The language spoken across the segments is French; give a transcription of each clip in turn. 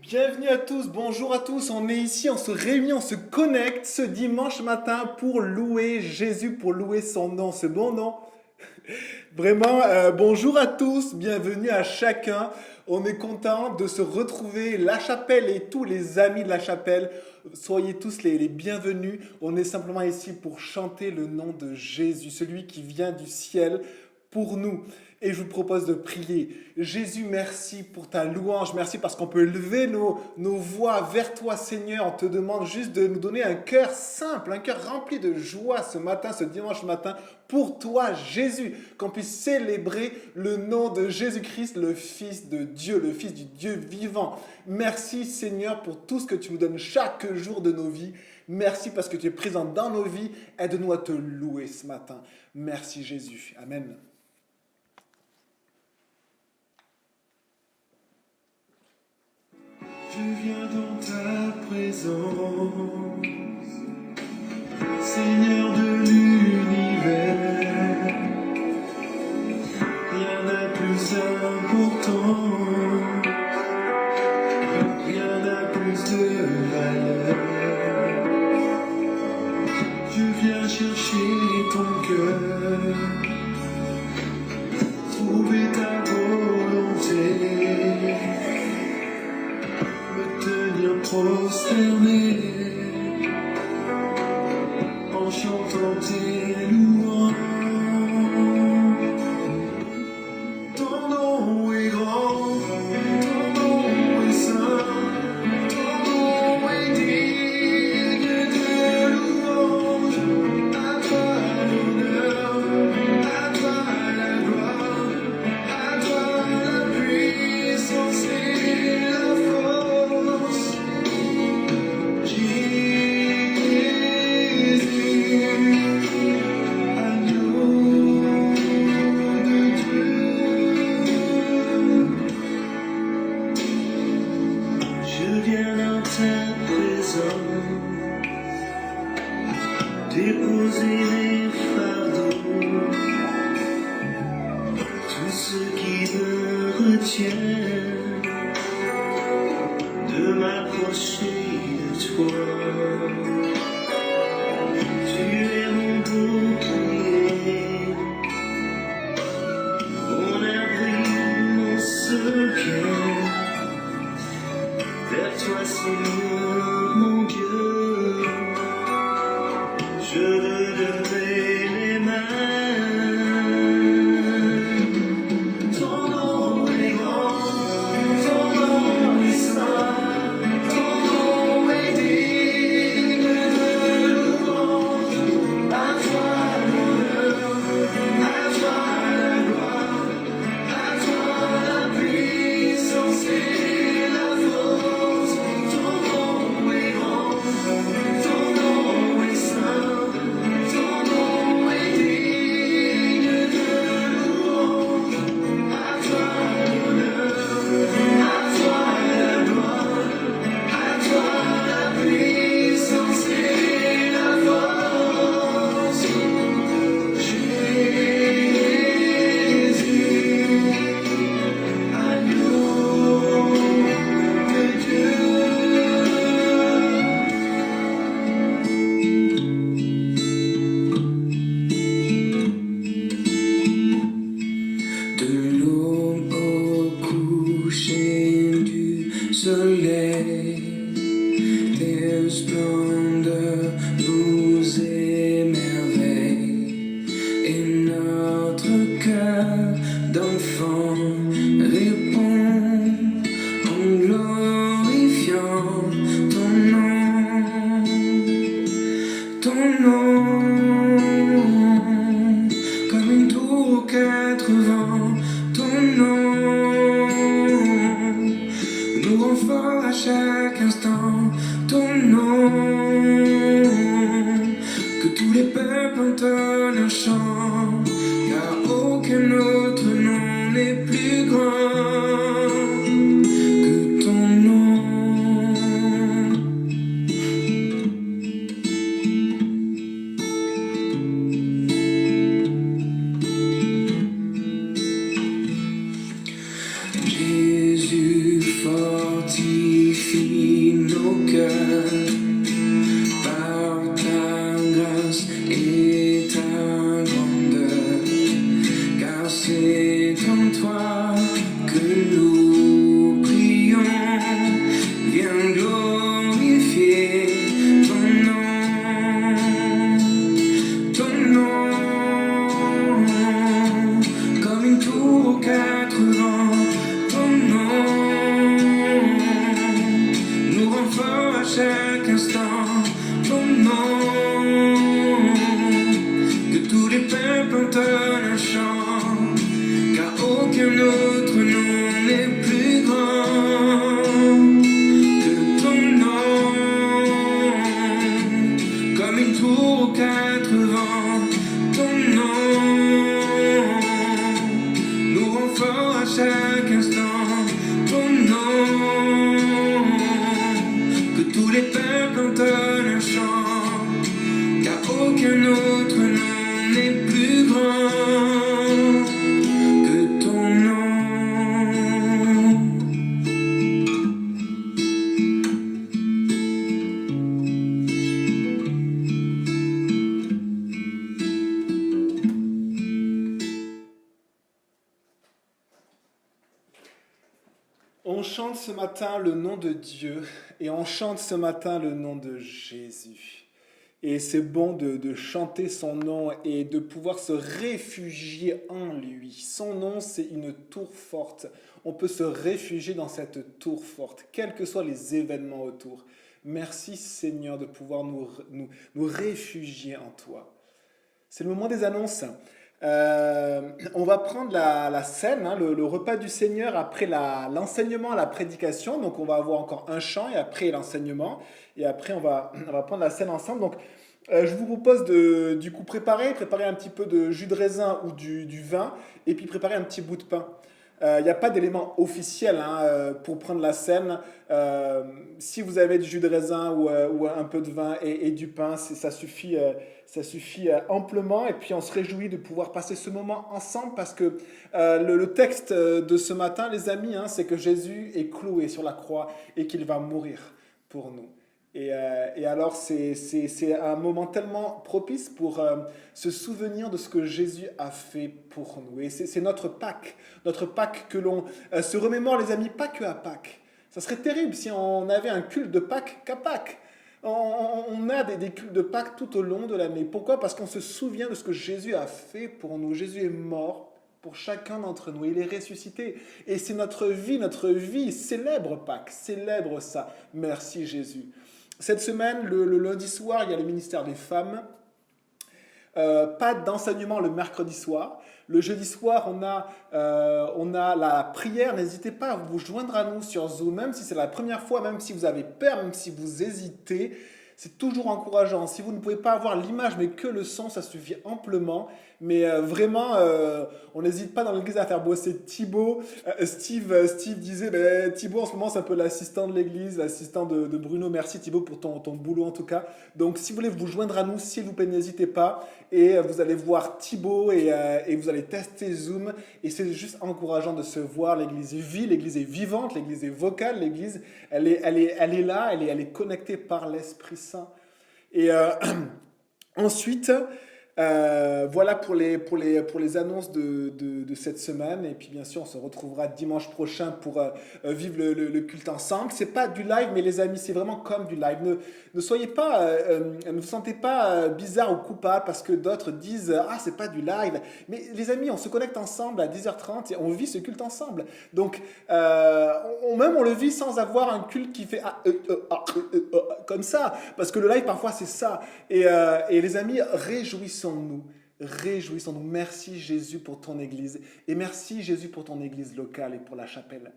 Bienvenue à tous, bonjour à tous, on est ici, on se réunit, on se connecte ce dimanche matin pour louer Jésus, pour louer son nom, ce bon nom. Vraiment, bonjour à tous, bienvenue à chacun. On est content de se retrouver, la chapelle et tous les amis de la chapelle. Soyez tous les bienvenus. On est simplement ici pour chanter le nom de Jésus, celui qui vient du ciel pour nous. Et je vous propose de prier. Jésus, merci pour ta louange. Merci parce qu'on peut lever nos voix vers toi, Seigneur. On te demande juste de nous donner un cœur simple, un cœur rempli de joie ce matin, ce dimanche matin, pour toi, Jésus. Qu'on puisse célébrer le nom de Jésus-Christ, le Fils de Dieu, le Fils du Dieu vivant. Merci, Seigneur, pour tout ce que tu nous donnes chaque jour de nos vies. Merci parce que tu es présent dans nos vies. Aide-nous à te louer ce matin. Merci, Jésus. Amen. Je viens dans ta présence, Seigneur de l'univers. Rien n'a plus important, rien n'a plus de valeur. Je viens chercher ton cœur, trouver ta volonté. Prosterné en chantant tes louanges. Ton nom est grand, ton nom est saint, ton nom est digne de louange. À toi l'honneur, à toi la gloire, à toi la puissance et la force. Déposer les fardeaux, tout ce qui me retient de m'approcher de toi. Tu es mon bouclier, mon abri, mon secret. Vers toi, Seigneur, mon Dieu. Je veux lever les mains. Ton nom est grand, ton nom est saint, ton nom est digne de louange. À toi l'honneur, à toi la gloire, à toi la puissance et la force. Ton nom est grand, ton nom est saint. Tes splendeurs nous émerveillent et notre cœur d'enfant répond en glorifiant ton nom, comme une tour aux quatre vents, ton nom nous rend fort à chaque instant, ton nom, que tous les peuples entonnent un chant, car aucun autre nom n'est plus grand que ton nom. c'est en toi que nous prions. Viens glorifier ton nom, comme une tour aux quatre vents. Ton nom nous rend fort à chaque instant. Ton nom, que tous les peuples entonnent un chant, car aucun autre nom n'est plus grand que ton nom, comme une tour aux quatre vents. Ton nom nous rend fort à chaque instant. Ton nom, que tous les peuples entonnent un chant, car aucun autre nom n'est plus grand que ton nom. On chante ce matin le nom de Dieu et on chante ce matin le nom de Jésus. Et c'est bon de chanter son nom et de pouvoir se réfugier en lui. Son nom, c'est une tour forte. On peut se réfugier dans cette tour forte, quels que soient les événements autour. Merci Seigneur de pouvoir nous réfugier en toi. C'est le moment des annonces. On va prendre la scène, hein, le repas du Seigneur après l'enseignement, la prédication. Donc on va avoir encore un chant et après l'enseignement. Et après on va prendre la scène ensemble. Donc je vous propose du coup préparer un petit peu de jus de raisin ou du vin et puis préparer un petit bout de pain. Il n'y a pas d'élément officiel hein, pour prendre la scène. Si vous avez du jus de raisin ou un peu de vin et du pain, ça suffit amplement. Et puis on se réjouit de pouvoir passer ce moment ensemble parce que le texte de ce matin, les amis, hein, c'est que Jésus est cloué sur la croix et qu'il va mourir pour nous. Et alors, c'est un moment tellement propice pour se souvenir de ce que Jésus a fait pour nous. Et c'est notre Pâques que l'on se remémore, les amis, pas que à Pâques. Ça serait terrible si on avait un culte de Pâques qu'à Pâques. On a des cultes de Pâques tout au long de l'année. Pourquoi ? Parce qu'on se souvient de ce que Jésus a fait pour nous. Jésus est mort pour chacun d'entre nous. Il est ressuscité. Et c'est notre vie célèbre Pâques, célèbre ça. Merci Jésus. Cette semaine, le lundi soir, il y a le ministère des femmes. Pas d'enseignement le mercredi soir. Le jeudi soir, on a la prière. N'hésitez pas à vous joindre à nous sur Zoom, même si c'est la première fois, même si vous avez peur, même si vous hésitez. C'est toujours encourageant. Si vous ne pouvez pas avoir l'image, mais que le son, ça suffit amplement. Mais vraiment, on n'hésite pas dans l'église à faire bosser Thibaut. Steve disait, Thibaut en ce moment c'est un peu l'assistant de l'église, l'assistant de Bruno. Merci Thibaut pour ton boulot en tout cas. Donc si vous voulez vous joindre à nous, s'il vous plaît, n'hésitez pas. Et vous allez voir Thibaut et vous allez tester Zoom. Et c'est juste encourageant de se voir. L'église vit, l'église est vivante, l'église est vocale, l'église elle est là, elle est connectée par l'Esprit Saint. Et ensuite... voilà pour les annonces de cette semaine. Et puis bien sûr on se retrouvera dimanche prochain pour vivre le culte ensemble. C'est pas du live mais les amis, c'est vraiment comme du live. Ne soyez pas ne vous sentez pas bizarre ou coupable parce que d'autres disent ah c'est pas du live. Mais les amis, on se connecte ensemble à 10h30 et on vit ce culte ensemble. Donc même on le vit sans avoir un culte qui fait comme ça, parce que le live parfois c'est ça. Et les amis, réjouissons-nous. Merci Jésus pour ton église. Et merci Jésus pour ton église locale et pour la chapelle.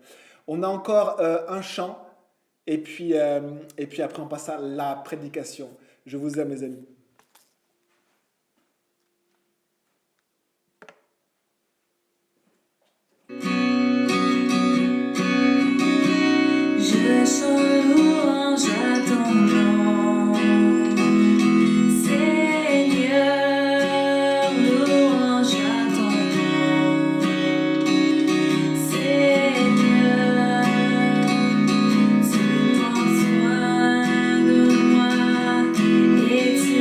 On a encore un chant. Et puis après, on passe à la prédication. Je vous aime, les amis. Je chante louange à ton nom, Seigneur, louange à ton nom, Seigneur, tu prends soin de moi et tu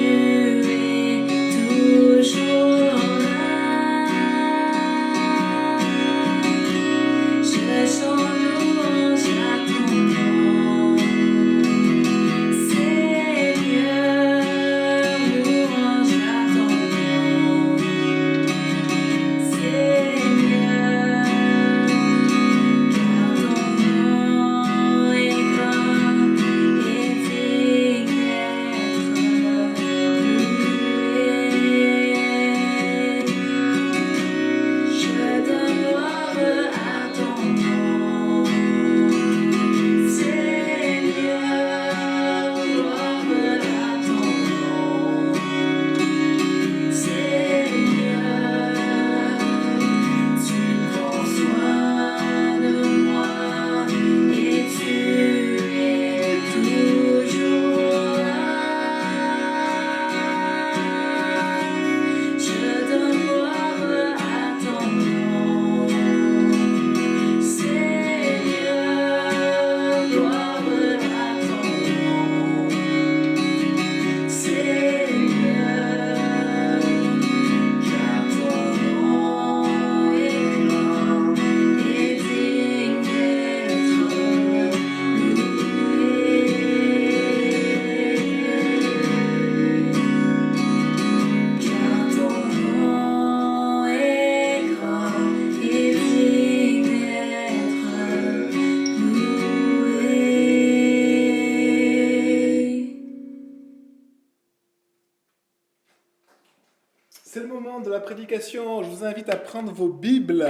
prédication. Je vous invite à prendre vos Bibles,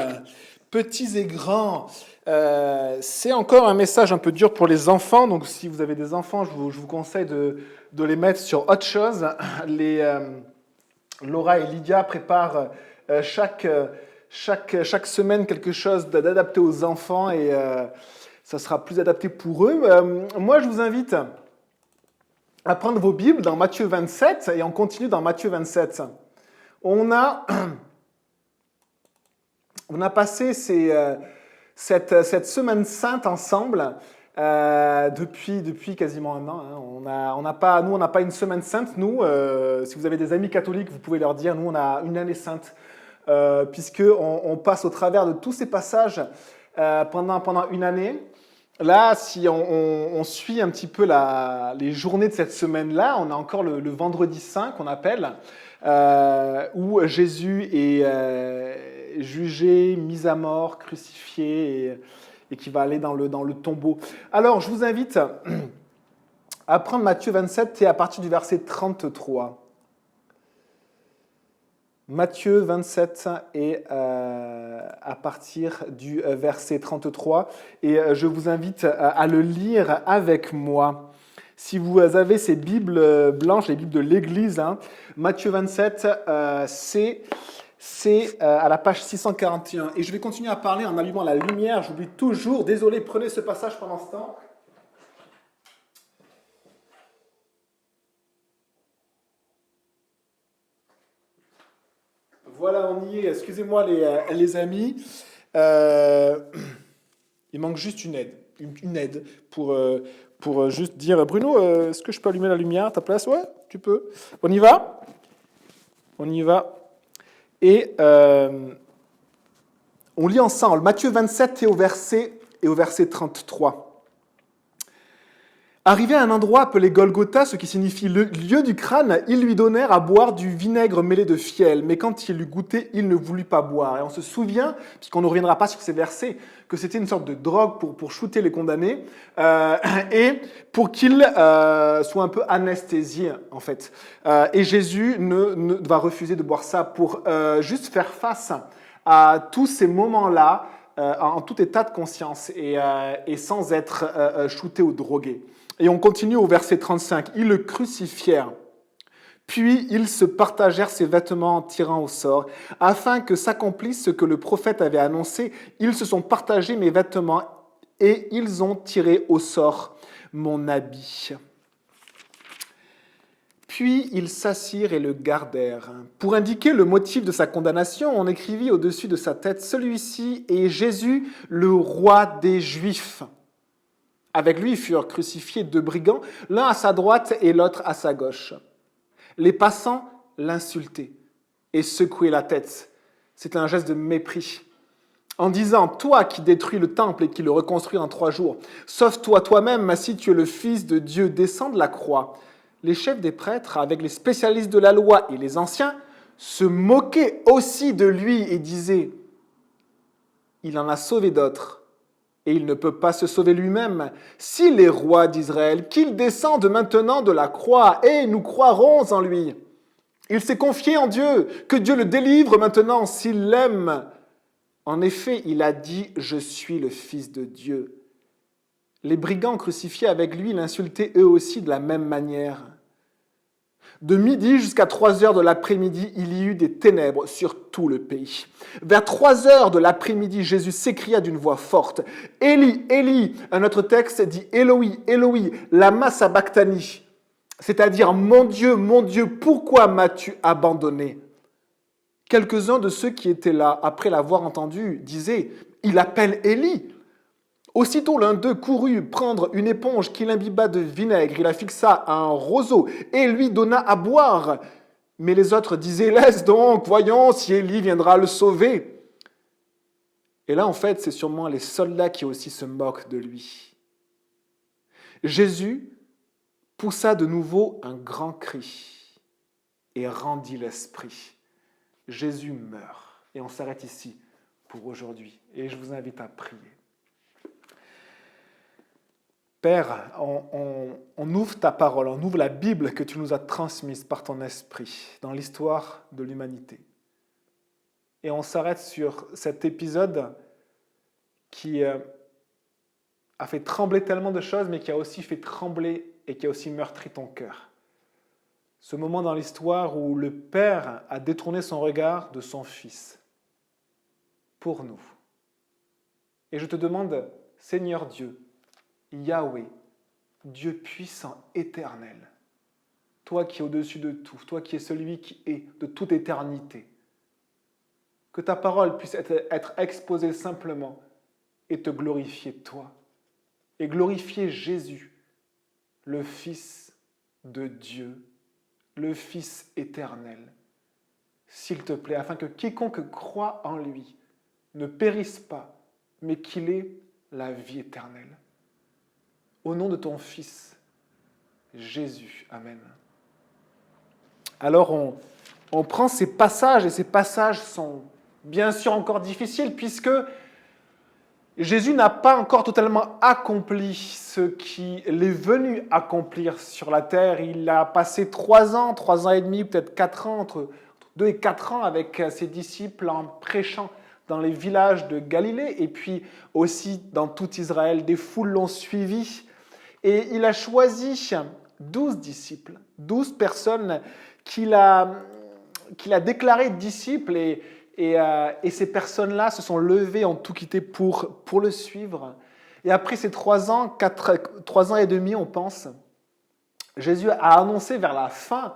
petits et grands. C'est encore un message un peu dur pour les enfants, donc si vous avez des enfants, je vous conseille de les mettre sur autre chose. Laura et Lydia préparent chaque semaine quelque chose d'adapté aux enfants et ça sera plus adapté pour eux. Moi, je vous invite à prendre vos Bibles dans Matthieu 27 et on continue dans Matthieu 27. On a passé cette semaine sainte ensemble depuis quasiment un an. On n'a pas une semaine sainte. Nous, si vous avez des amis catholiques, vous pouvez leur dire, nous, on a une année sainte, puisqu'on passe au travers de tous ces passages pendant une année. Là, si on suit un petit peu les journées de cette semaine-là, on a encore le vendredi saint qu'on appelle, où Jésus est jugé, mis à mort, crucifié et qui va aller dans le tombeau. Alors, je vous invite à prendre Matthieu 27 et à partir du verset 33. Matthieu 27 et à partir du verset 33. Et je vous invite à le lire avec moi. Si vous avez ces Bibles blanches, les Bibles de l'Église, Matthieu 27, c'est à la page 641. Et je vais continuer à parler en allumant la lumière. J'oublie toujours. Désolé, prenez ce passage pendant ce temps. Voilà, on y est. Excusez-moi les amis. Il manque juste une aide pour juste dire Bruno, est-ce que je peux allumer la lumière à ta place? Ouais, tu peux. On y va. Et on lit ensemble Matthieu 27 et au verset 33. Arrivé à un endroit appelé Golgotha, ce qui signifie le lieu du crâne, ils lui donnèrent à boire du vinaigre mêlé de fiel. Mais quand il eut goûté, il ne voulut pas boire. Et on se souvient, puisqu'on ne reviendra pas sur ces versets, que c'était une sorte de drogue pour shooter les condamnés et pour qu'ils soient un peu anesthésiés, en fait. Et Jésus ne va refuser de boire ça pour juste faire face à tous ces moments-là, en tout état de conscience et sans être shooté ou drogué. Et on continue au verset 35. Ils le crucifièrent, puis ils se partagèrent ses vêtements en tirant au sort, afin que s'accomplisse ce que le prophète avait annoncé. Ils se sont partagés mes vêtements et ils ont tiré au sort mon habit. Puis ils s'assirent et le gardèrent. Pour indiquer le motif de sa condamnation, on écrivit au-dessus de sa tête, celui-ci est Jésus, le roi des Juifs. Avec lui furent crucifiés deux brigands, l'un à sa droite et l'autre à sa gauche. Les passants l'insultaient et secouaient la tête. C'était un geste de mépris. En disant, toi qui détruis le temple et qui le reconstruis en 3 jours, sauve-toi toi-même si tu es le Fils de Dieu, descends de la croix. Les chefs des prêtres, avec les spécialistes de la loi et les anciens, se moquaient aussi de lui et disaient, il en a sauvé d'autres. Et il ne peut pas se sauver lui-même. S'il est roi d'Israël, qu'il descende maintenant de la croix, et nous croirons en lui. Il s'est confié en Dieu, que Dieu le délivre maintenant s'il l'aime. En effet, il a dit, je suis le Fils de Dieu. Les brigands crucifiés avec lui l'insultaient eux aussi de la même manière. De midi jusqu'à 3 heures de l'après-midi, il y eut des ténèbres sur tout le pays. Vers 3 heures de l'après-midi, Jésus s'écria d'une voix forte, « Élie, Élie !» Un autre texte dit « Éloi, Éloi, lama sabachthani ?» c'est-à-dire « Mon Dieu, pourquoi m'as-tu abandonné ?» Quelques-uns de ceux qui étaient là, après l'avoir entendu, disaient « Il appelle Élie !» Aussitôt, l'un d'eux courut prendre une éponge qu'il imbiba de vinaigre, il la fixa à un roseau et lui donna à boire. Mais les autres disaient, laisse donc, voyons si Élie viendra le sauver. Et là, en fait, c'est sûrement les soldats qui aussi se moquent de lui. Jésus poussa de nouveau un grand cri et rendit l'esprit. Jésus meurt. Et on s'arrête ici pour aujourd'hui. Et je vous invite à prier. Père, on ouvre ta parole, on ouvre la Bible que tu nous as transmise par ton esprit dans l'histoire de l'humanité. et on s'arrête sur cet épisode qui a fait trembler tellement de choses, mais qui a aussi fait trembler et qui a aussi meurtri ton cœur. Ce moment dans l'histoire où le Père a détourné son regard de son Fils pour nous. Et je te demande, Seigneur Dieu, Yahweh, Dieu puissant, éternel, toi qui es au-dessus de tout, toi qui es celui qui est de toute éternité, que ta parole puisse être exposée simplement et te glorifier toi, et glorifier Jésus, le Fils de Dieu, le Fils éternel, s'il te plaît, afin que quiconque croit en lui ne périsse pas, mais qu'il ait la vie éternelle. Au nom de ton Fils, Jésus. Amen. Alors on prend ces passages, et ces passages sont bien sûr encore difficiles, puisque Jésus n'a pas encore totalement accompli ce qu'il est venu accomplir sur la terre. Il a passé 3 ans et demi, peut-être 4 ans, entre 2 et 4 ans avec ses disciples en prêchant dans les villages de Galilée et puis aussi dans tout Israël. Des foules l'ont suivi et il a choisi 12 disciples, 12 personnes qu'il a déclarées disciples et ces personnes-là se sont levées, ont tout quitté pour le suivre. Et après ces 3 ans, 3 ans et demi, on pense, Jésus a annoncé vers la fin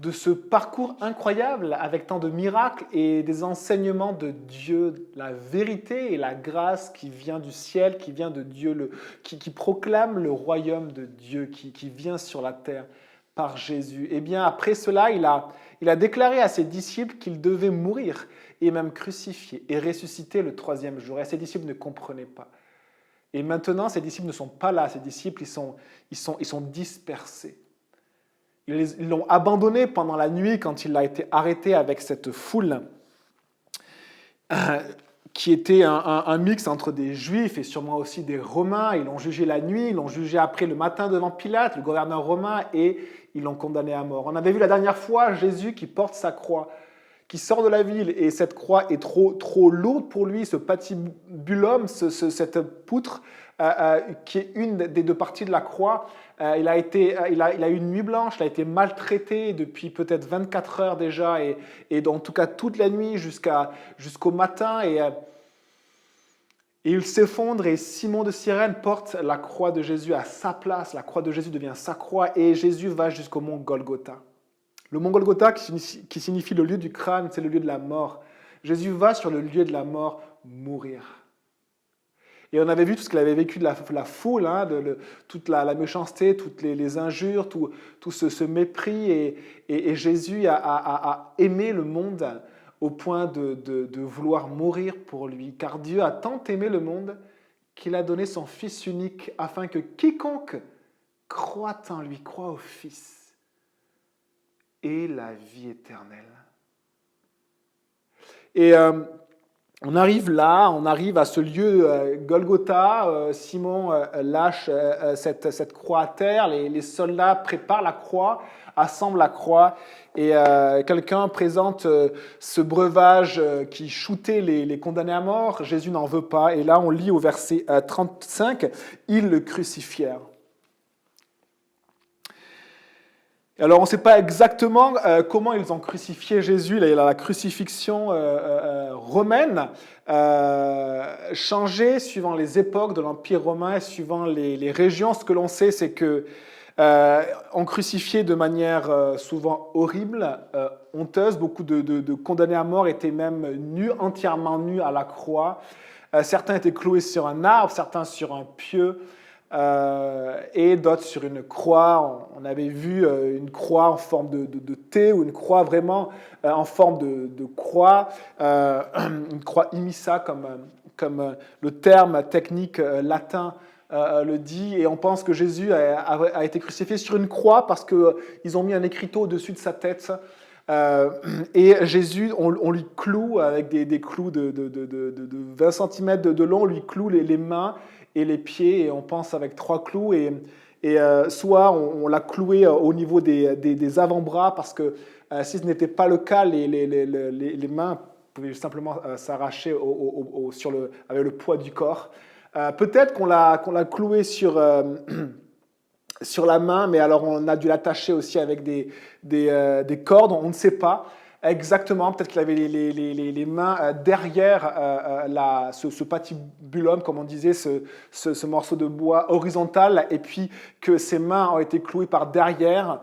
de ce parcours incroyable avec tant de miracles et des enseignements de Dieu, la vérité et la grâce qui vient du ciel, qui vient de Dieu, qui proclame le royaume de Dieu, qui vient sur la terre par Jésus. Et bien après cela, il a déclaré à ses disciples qu'ils devaient mourir et même crucifier et ressusciter le 3e jour. Et ses disciples ne comprenaient pas. Et maintenant, ces disciples ne sont pas là. Ces disciples, ils sont dispersés. Ils l'ont abandonné pendant la nuit quand il a été arrêté avec cette foule qui était un mix entre des Juifs et sûrement aussi des Romains. Ils l'ont jugé la nuit, ils l'ont jugé après le matin devant Pilate, le gouverneur romain, et ils l'ont condamné à mort. On avait vu la dernière fois Jésus qui porte sa croix, qui sort de la ville, et cette croix est trop lourde pour lui, ce patibulum, cette poutre qui est une des 2 parties de la croix. Il a eu une nuit blanche, il a été maltraité depuis peut-être 24 heures déjà, et en tout cas toute la nuit jusqu'au matin, et il s'effondre, et Simon de Cyrène porte la croix de Jésus à sa place, la croix de Jésus devient sa croix, et Jésus va jusqu'au mont Golgotha. Le mont Golgotha, qui signifie le lieu du crâne, c'est le lieu de la mort. Jésus va sur le lieu de la mort mourir. Et on avait vu tout ce qu'il avait vécu de la foule, toute la méchanceté, toutes les injures, tout ce mépris. Et Jésus a aimé le monde au point de vouloir mourir pour lui. Car Dieu a tant aimé le monde qu'il a donné son Fils unique afin que quiconque croit en lui, croit au Fils, ait la vie éternelle. Et on arrive à ce lieu Golgotha. Simon lâche cette croix à terre. Les soldats préparent la croix, assemblent la croix. Et quelqu'un présente ce breuvage qui shootait les condamnés à mort. Jésus n'en veut pas. Et là, on lit au verset 35, « Ils le crucifièrent ». Alors, on ne sait pas exactement comment ils ont crucifié Jésus. La crucifixion romaine changeait suivant les époques de l'Empire romain, suivant les régions. Ce que l'on sait, c'est qu'on crucifiait de manière souvent horrible, honteuse. Beaucoup de condamnés à mort étaient même nus, entièrement nus à la croix. Certains étaient cloués sur un arbre, certains sur un pieu. Et d'autres sur une croix. On avait vu une croix en forme de T ou une croix vraiment en forme de croix, une croix imissa comme le terme technique latin le dit. Et on pense que Jésus a été crucifié sur une croix parce qu'ils ont mis un écriteau au-dessus de sa tête. Et Jésus, on lui cloue avec des clous de 20 cm de long, on lui cloue les mains et les pieds, et on pense avec 3 clous, et soit on l'a cloué au niveau des avant-bras, parce que si ce n'était pas le cas, les mains pouvait simplement s'arracher avec le poids du corps. Peut-être qu'on l'a cloué sur la main, mais alors on a dû l'attacher aussi avec des cordes, on ne sait pas exactement. Peut-être qu'il avait les mains derrière ce patibulum, comme on disait, ce morceau de bois horizontal, et puis que ses mains ont été clouées par derrière.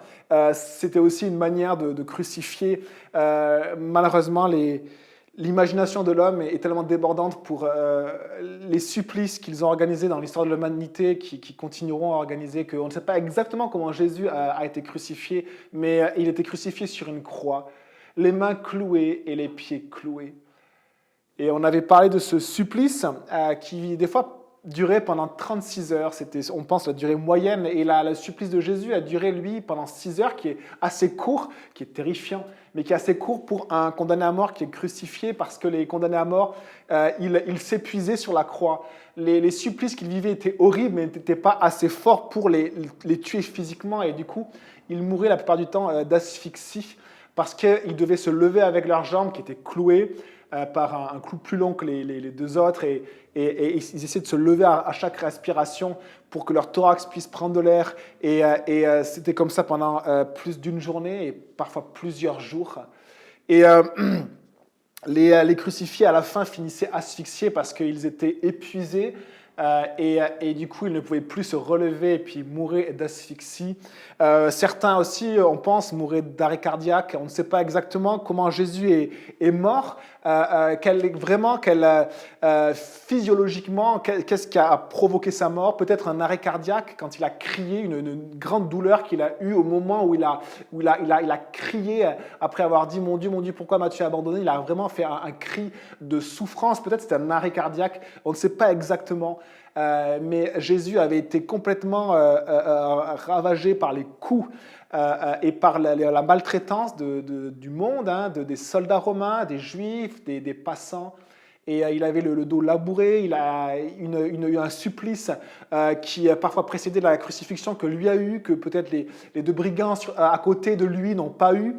C'était aussi une manière de crucifier. Malheureusement, l'imagination de l'homme est tellement débordante pour les supplices qu'ils ont organisés dans l'histoire de l'humanité, qui continueront à organiser, qu'on ne sait pas exactement comment Jésus a été crucifié, mais il était crucifié sur une croix, les mains clouées et les pieds cloués. Et on avait parlé de ce supplice qui, des fois, durait pendant 36 heures. C'était, on pense, la durée moyenne. Et le supplice de Jésus a duré, lui, pendant 6 heures, qui est assez court, qui est terrifiant, mais qui est assez court pour un condamné à mort qui est crucifié, parce que les condamnés à mort, ils s'épuisaient sur la croix. Les supplices qu'ils vivaient étaient horribles, mais n'étaient pas assez forts pour les tuer physiquement. Et du coup, ils mouraient la plupart du temps d'asphyxie, parce qu'ils devaient se lever avec leurs jambes qui étaient clouées par un clou plus long que les deux autres, et ils essaient de se lever à chaque respiration pour que leur thorax puisse prendre de l'air, et c'était comme ça pendant plus d'une journée et parfois plusieurs jours. Et les crucifiés à la fin finissaient asphyxiés parce qu'ils étaient épuisés, et du coup ils ne pouvaient plus se relever et puis mouraient d'asphyxie. Certains aussi, on pense, mouraient d'arrêt cardiaque. On ne sait pas exactement comment Jésus est mort, physiologiquement, qu'est-ce qui a provoqué sa mort. Peut-être un arrêt cardiaque quand il a crié, une grande douleur qu'il a eue au moment où il a crié après avoir dit « Mon Dieu, pourquoi m'as-tu abandonné ?» Il a vraiment fait un cri de souffrance. Peut-être c'était un arrêt cardiaque, on ne sait pas exactement. Mais Jésus avait été complètement ravagé par les coups et par la maltraitance du monde, des soldats romains, des juifs, des passants. Et il avait le dos labouré, il a eu un supplice qui a parfois précédé la crucifixion que lui a eu, que peut-être les deux brigands à côté de lui n'ont pas eu,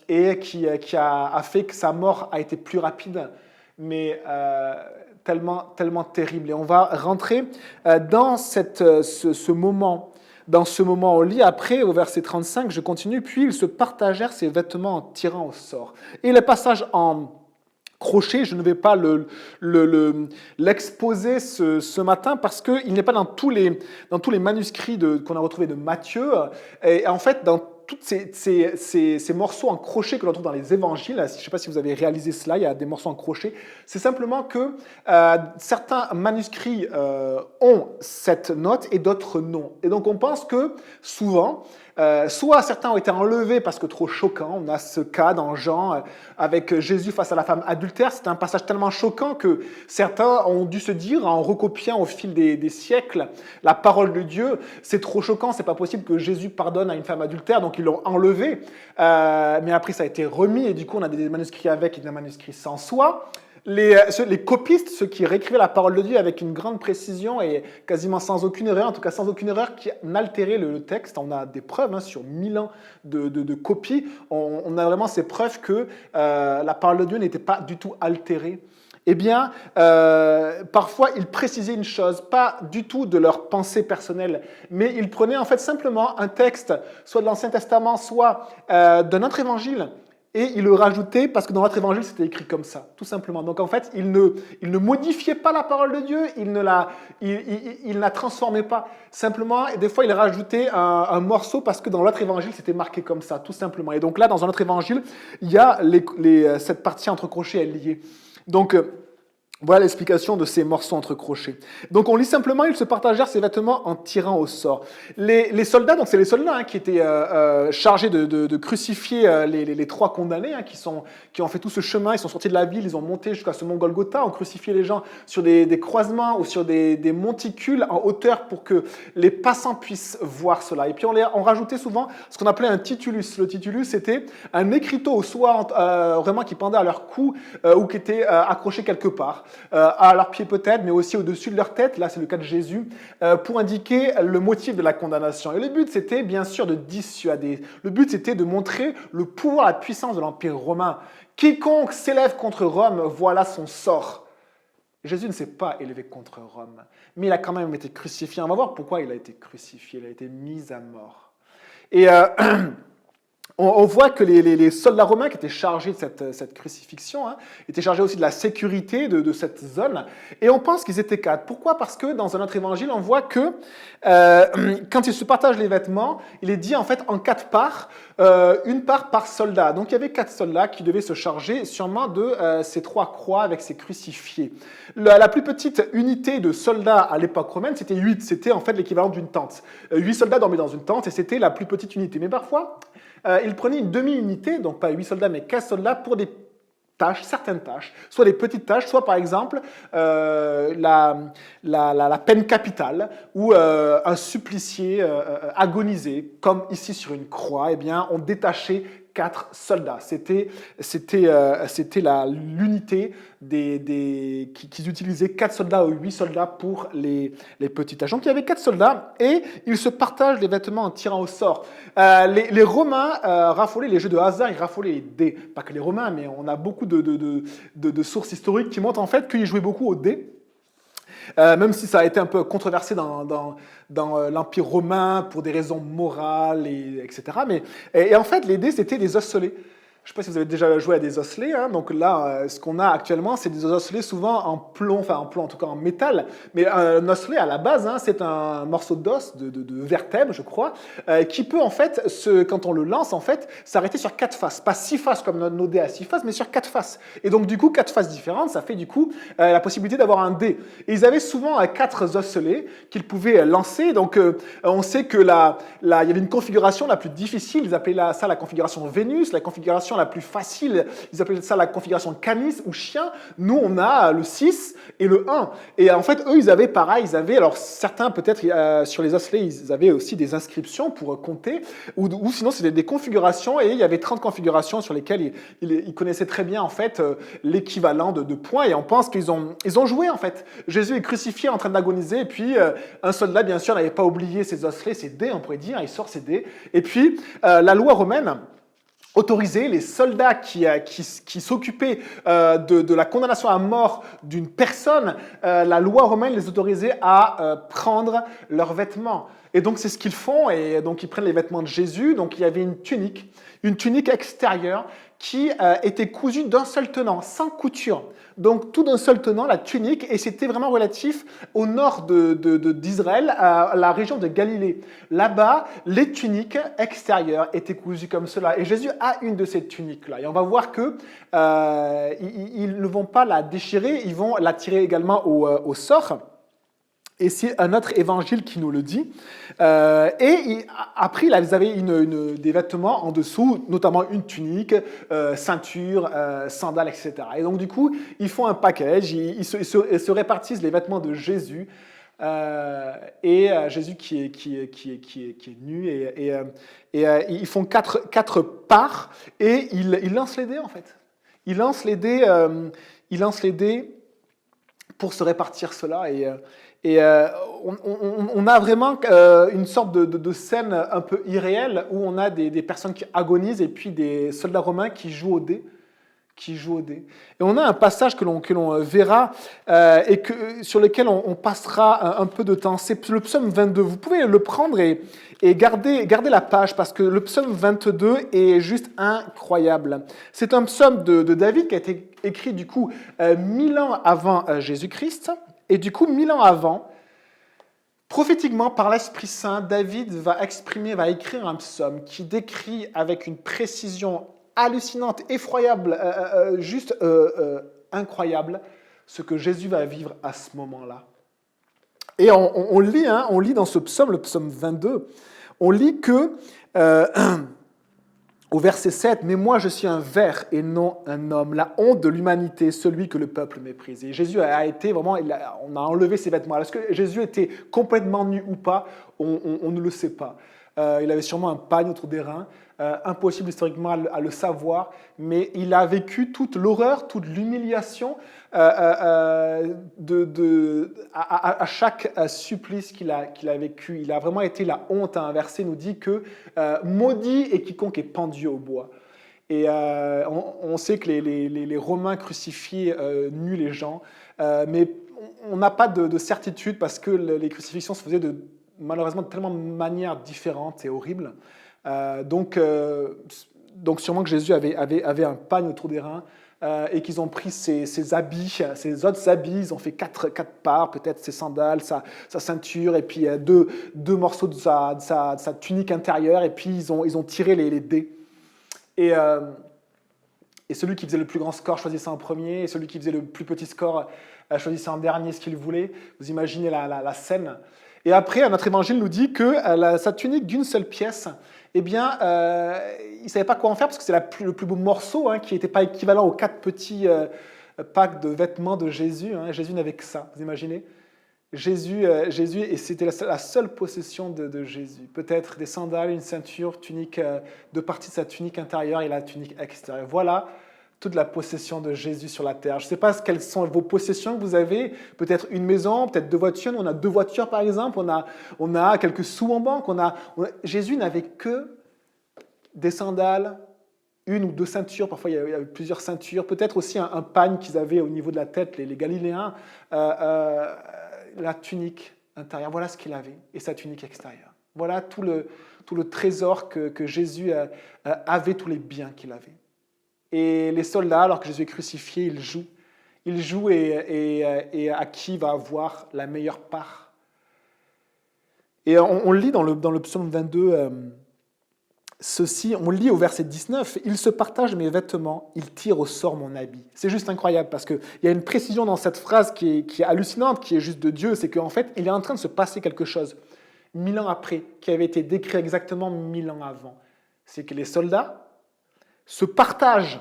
et qui a fait que sa mort a été plus rapide, mais tellement terrible. Et on va rentrer dans ce moment. Dans ce moment, on lit après, au verset 35, je continue, « Puis ils se partagèrent ses vêtements en tirant au sort. » Et le passage en crochet, je ne vais pas l'exposer ce matin parce qu'il n'est pas dans tous les manuscrits qu'on a retrouvés de Matthieu. Et en fait, dans tous ces morceaux en crochet que l'on trouve dans les évangiles, je ne sais pas si vous avez réalisé cela, il y a des morceaux en crochet, c'est simplement que certains manuscrits ont cette note et d'autres non. Et donc on pense que souvent, soit certains ont été enlevés parce que trop choquants. On a ce cas dans Jean avec Jésus face à la femme adultère. C'est un passage tellement choquant que certains ont dû se dire, en recopiant au fil des siècles la parole de Dieu, c'est trop choquant, c'est pas possible que Jésus pardonne à une femme adultère, donc ils l'ont enlevé. Mais après ça a été remis, et du coup on a des manuscrits avec et des manuscrits sans. Soit les copistes, ceux qui réécrivaient la parole de Dieu avec une grande précision et quasiment sans aucune erreur, en tout cas sans aucune erreur qui n'altérait le texte. On a des preuves sur 1000 ans de copies. On a vraiment ces preuves que la parole de Dieu n'était pas du tout altérée. Eh bien, parfois, ils précisaient une chose, pas du tout de leur pensée personnelle, mais ils prenaient en fait simplement un texte, soit de l'Ancien Testament, soit d'un autre évangile, et il le rajoutait parce que dans notre évangile, c'était écrit comme ça, tout simplement. Donc en fait, il ne modifiait pas la parole de Dieu, il ne la transformait pas. Simplement, et des fois, il rajoutait un morceau parce que dans l'autre évangile, c'était marqué comme ça, tout simplement. Et donc là, dans un autre évangile, il y a cette partie entre crochets, elle est liée. Donc, voilà l'explication de ces morceaux entre crochets. Donc on lit simplement, ils se partagèrent ses vêtements en tirant au sort. Les soldats, donc c'est les soldats qui étaient chargés de crucifier les trois condamnés, qui ont fait tout ce chemin, ils sont sortis de la ville, ils ont monté jusqu'à ce mont Golgotha, ont crucifié les gens sur des croisements ou sur des monticules en hauteur pour que les passants puissent voir cela. Et puis on rajoutait souvent ce qu'on appelait un titulus. Le titulus, c'était un écriteau, soit vraiment qui pendait à leur cou ou qui était accroché quelque part. à leurs pieds peut-être, mais aussi au-dessus de leur tête, là c'est le cas de Jésus, pour indiquer le motif de la condamnation. Et le but c'était bien sûr de dissuader, le but c'était de montrer le pouvoir, la puissance de l'Empire romain. Quiconque s'élève contre Rome, voilà son sort. Jésus ne s'est pas élevé contre Rome, mais il a quand même été crucifié. On va voir pourquoi il a été crucifié, il a été mis à mort. Et on voit que les soldats romains qui étaient chargés de cette crucifixion étaient chargés aussi de la sécurité de cette zone. Et on pense qu'ils étaient 4. Pourquoi ? Parce que dans un autre évangile, on voit que quand ils se partagent les vêtements, il est dit en fait en 4 parts, une part par soldat. Donc il y avait 4 soldats qui devaient se charger sûrement de ces 3 croix avec ces crucifiés. La plus petite unité de soldats à l'époque romaine, c'était 8. C'était en fait l'équivalent d'une tente. 8 soldats dormaient dans une tente et c'était la plus petite unité. Mais parfois, ils prenaient une demi-unité, donc pas 8 soldats, mais 15 soldats pour des tâches, certaines tâches, soit des petites tâches, soit par exemple la peine capitale, où un supplicié agonisé, comme ici sur une croix, eh bien, on détachait 4 soldats. C'était l'unité qu'ils utilisaient 4 soldats ou 8 soldats pour les petites tâches. Donc il y avait 4 soldats et ils se partagent les vêtements en tirant au sort. Les Romains raffolaient les jeux de hasard, ils raffolaient les dés. Pas que les Romains, mais on a beaucoup de sources historiques qui montrent en fait qu'ils jouaient beaucoup aux dés. Même si ça a été un peu controversé dans l'Empire romain pour des raisons morales, etc. Et en fait, les dés, c'était des osselets. Je ne sais pas si vous avez déjà joué à des osselets. Donc là, ce qu'on a actuellement, c'est des osselets souvent en plomb, enfin en plomb, en tout cas en métal. Mais un osselet, à la base, c'est un morceau d'os, de vertèbre, je crois, qui peut, en fait, quand on le lance, en fait, s'arrêter sur 4 faces. Pas 6 faces comme nos dés à 6 faces, mais sur 4 faces. Et donc, du coup, 4 faces différentes, ça fait, du coup, la possibilité d'avoir un dé. Et ils avaient souvent 4 osselets qu'ils pouvaient lancer. Donc, on sait que il y avait une configuration la plus difficile. Ils appelaient ça la configuration Vénus, la configuration la plus facile, ils appelaient ça la configuration canis ou chien. Nous, on a le 6 et le 1. Et en fait, eux, ils avaient pareil, alors certains peut-être sur les osselets, ils avaient aussi des inscriptions pour compter, ou sinon c'était des configurations, et il y avait 30 configurations sur lesquelles ils connaissaient très bien en fait l'équivalent de points, et on pense qu'ils ont joué en fait. Jésus est crucifié en train d'agoniser, et puis un soldat, bien sûr, n'avait pas oublié ses osselets, ses dés, on pourrait dire, il sort ses dés, et puis la loi romaine autoriser les soldats qui s'occupaient de la condamnation à mort d'une personne, la loi romaine les autorisait à prendre leurs vêtements. Et donc c'est ce qu'ils font, et donc ils prennent les vêtements de Jésus. Donc il y avait une tunique extérieure qui était cousue d'un seul tenant, sans couture. Donc tout d'un seul tenant, la tunique, et c'était vraiment relatif au nord d'Israël, à la région de Galilée. Là-bas, les tuniques extérieures étaient cousues comme cela. Et Jésus a une de ces tuniques-là. Et on va voir que ils ne vont pas la déchirer, ils vont la tirer également au sort. Et c'est un autre évangile qui nous le dit. Après, là, ils avaient des vêtements en dessous, notamment une tunique, ceinture, sandales, etc. Et donc, du coup, ils font un package, ils se répartissent les vêtements de Jésus, et Jésus qui est nu, et ils font quatre parts, et ils lancent les dés, en fait. Ils lancent les dés pour se répartir cela, et on a vraiment une sorte de scène un peu irréelle où on a des personnes qui agonisent et puis des soldats romains qui jouent au dé. Et on a un passage que l'on verra sur lequel on passera un peu de temps. C'est le psaume 22. Vous pouvez le prendre et garder la page, parce que le psaume 22 est juste incroyable. C'est un psaume de David qui a été écrit du coup 1000 ans avant Jésus-Christ. Et du coup, 1000 ans avant, prophétiquement, par l'Esprit Saint, David va écrire un psaume qui décrit avec une précision hallucinante, effroyable, juste incroyable, ce que Jésus va vivre à ce moment-là. Et on lit dans ce psaume, le psaume 22, on lit que... au verset 7, « Mais moi je suis un ver et non un homme, la honte de l'humanité, celui que le peuple méprise. » Et Jésus a été vraiment, on a enlevé ses vêtements. Est-ce que Jésus était complètement nu ou pas ? On ne le sait pas. il avait sûrement un pagne autour des reins. Impossible historiquement à le savoir, mais il a vécu toute l'horreur, toute l'humiliation à chaque supplice qu'il a vécu. Il a vraiment été la honte. Un verset nous dit que maudit est quiconque est pendu au bois. Et on sait que les Romains crucifiaient nus les gens, mais on n'a pas de certitude parce que les crucifixions se faisaient malheureusement de tellement de manières différentes et horribles. Donc sûrement que Jésus avait un pagne autour des reins et qu'ils ont pris ses habits, ses autres habits, ils ont fait quatre parts, peut-être ses sandales, sa ceinture, et puis deux morceaux de sa tunique intérieure, et puis ils ont tiré les dés. Et celui qui faisait le plus grand score choisissait en premier, et celui qui faisait le plus petit score choisissait en dernier ce qu'il voulait. Vous imaginez la scène. Et après, notre évangile nous dit que sa tunique d'une seule pièce, eh bien, il ne savait pas quoi en faire parce que c'est le plus beau morceau qui n'était pas équivalent aux 4 petits packs de vêtements de Jésus. Jésus n'avait que ça, vous imaginez ? Jésus, et c'était la seule possession de Jésus. Peut-être des sandales, une ceinture, tunique, deux parties de sa tunique intérieure et la tunique extérieure. Voilà toute la possession de Jésus sur la terre. Je ne sais pas quelles sont vos possessions que vous avez. Peut-être une maison, peut-être 2 voitures. Nous, on a 2 voitures, par exemple. On a quelques sous en banque. Jésus n'avait que des sandales, 1 ou 2 ceintures. Parfois, il y avait plusieurs ceintures. Peut-être aussi un pagne qu'ils avaient au niveau de la tête, les Galiléens. La tunique intérieure. Voilà ce qu'il avait. Et sa tunique extérieure. Voilà tout le trésor que Jésus avait, tous les biens qu'il avait. Et les soldats, alors que Jésus est crucifié, ils jouent. Ils jouent et à qui va avoir la meilleure part. Et on lit dans le psaume 22 ceci, on lit au verset 19, « Il se partage mes vêtements, il tire au sort mon habit. » C'est juste incroyable parce qu'il y a une précision dans cette phrase qui est hallucinante, qui est juste de Dieu, c'est qu'en fait, il est en train de se passer quelque chose 1000 ans après, qui avait été décrit exactement 1000 ans avant. C'est que les soldats se partagent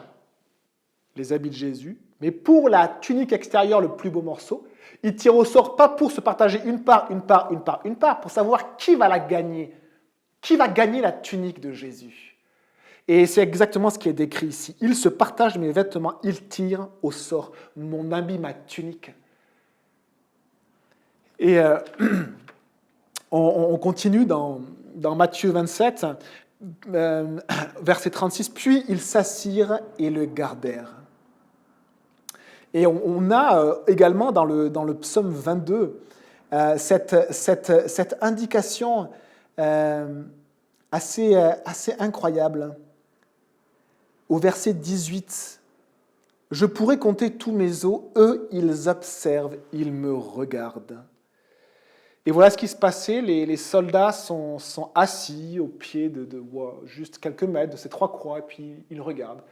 les habits de Jésus, mais pour la tunique extérieure, le plus beau morceau, ils tirent au sort pas pour se partager une part, pour savoir qui va la gagner. Qui va gagner la tunique de Jésus? Et c'est exactement ce qui est décrit ici. Il se partage mes vêtements, il tire au sort mon habit, ma tunique. Et on continue dans Matthieu 27, verset 36. Puis ils s'assirent et le gardèrent. Et on a également dans le psaume 22 cette indication assez incroyable. Au verset 18, « Je pourrais compter tous mes os, eux, ils observent, ils me regardent. » Et voilà ce qui se passait, les soldats sont assis au pied de juste quelques mètres de ces 3 croix, et puis ils regardent.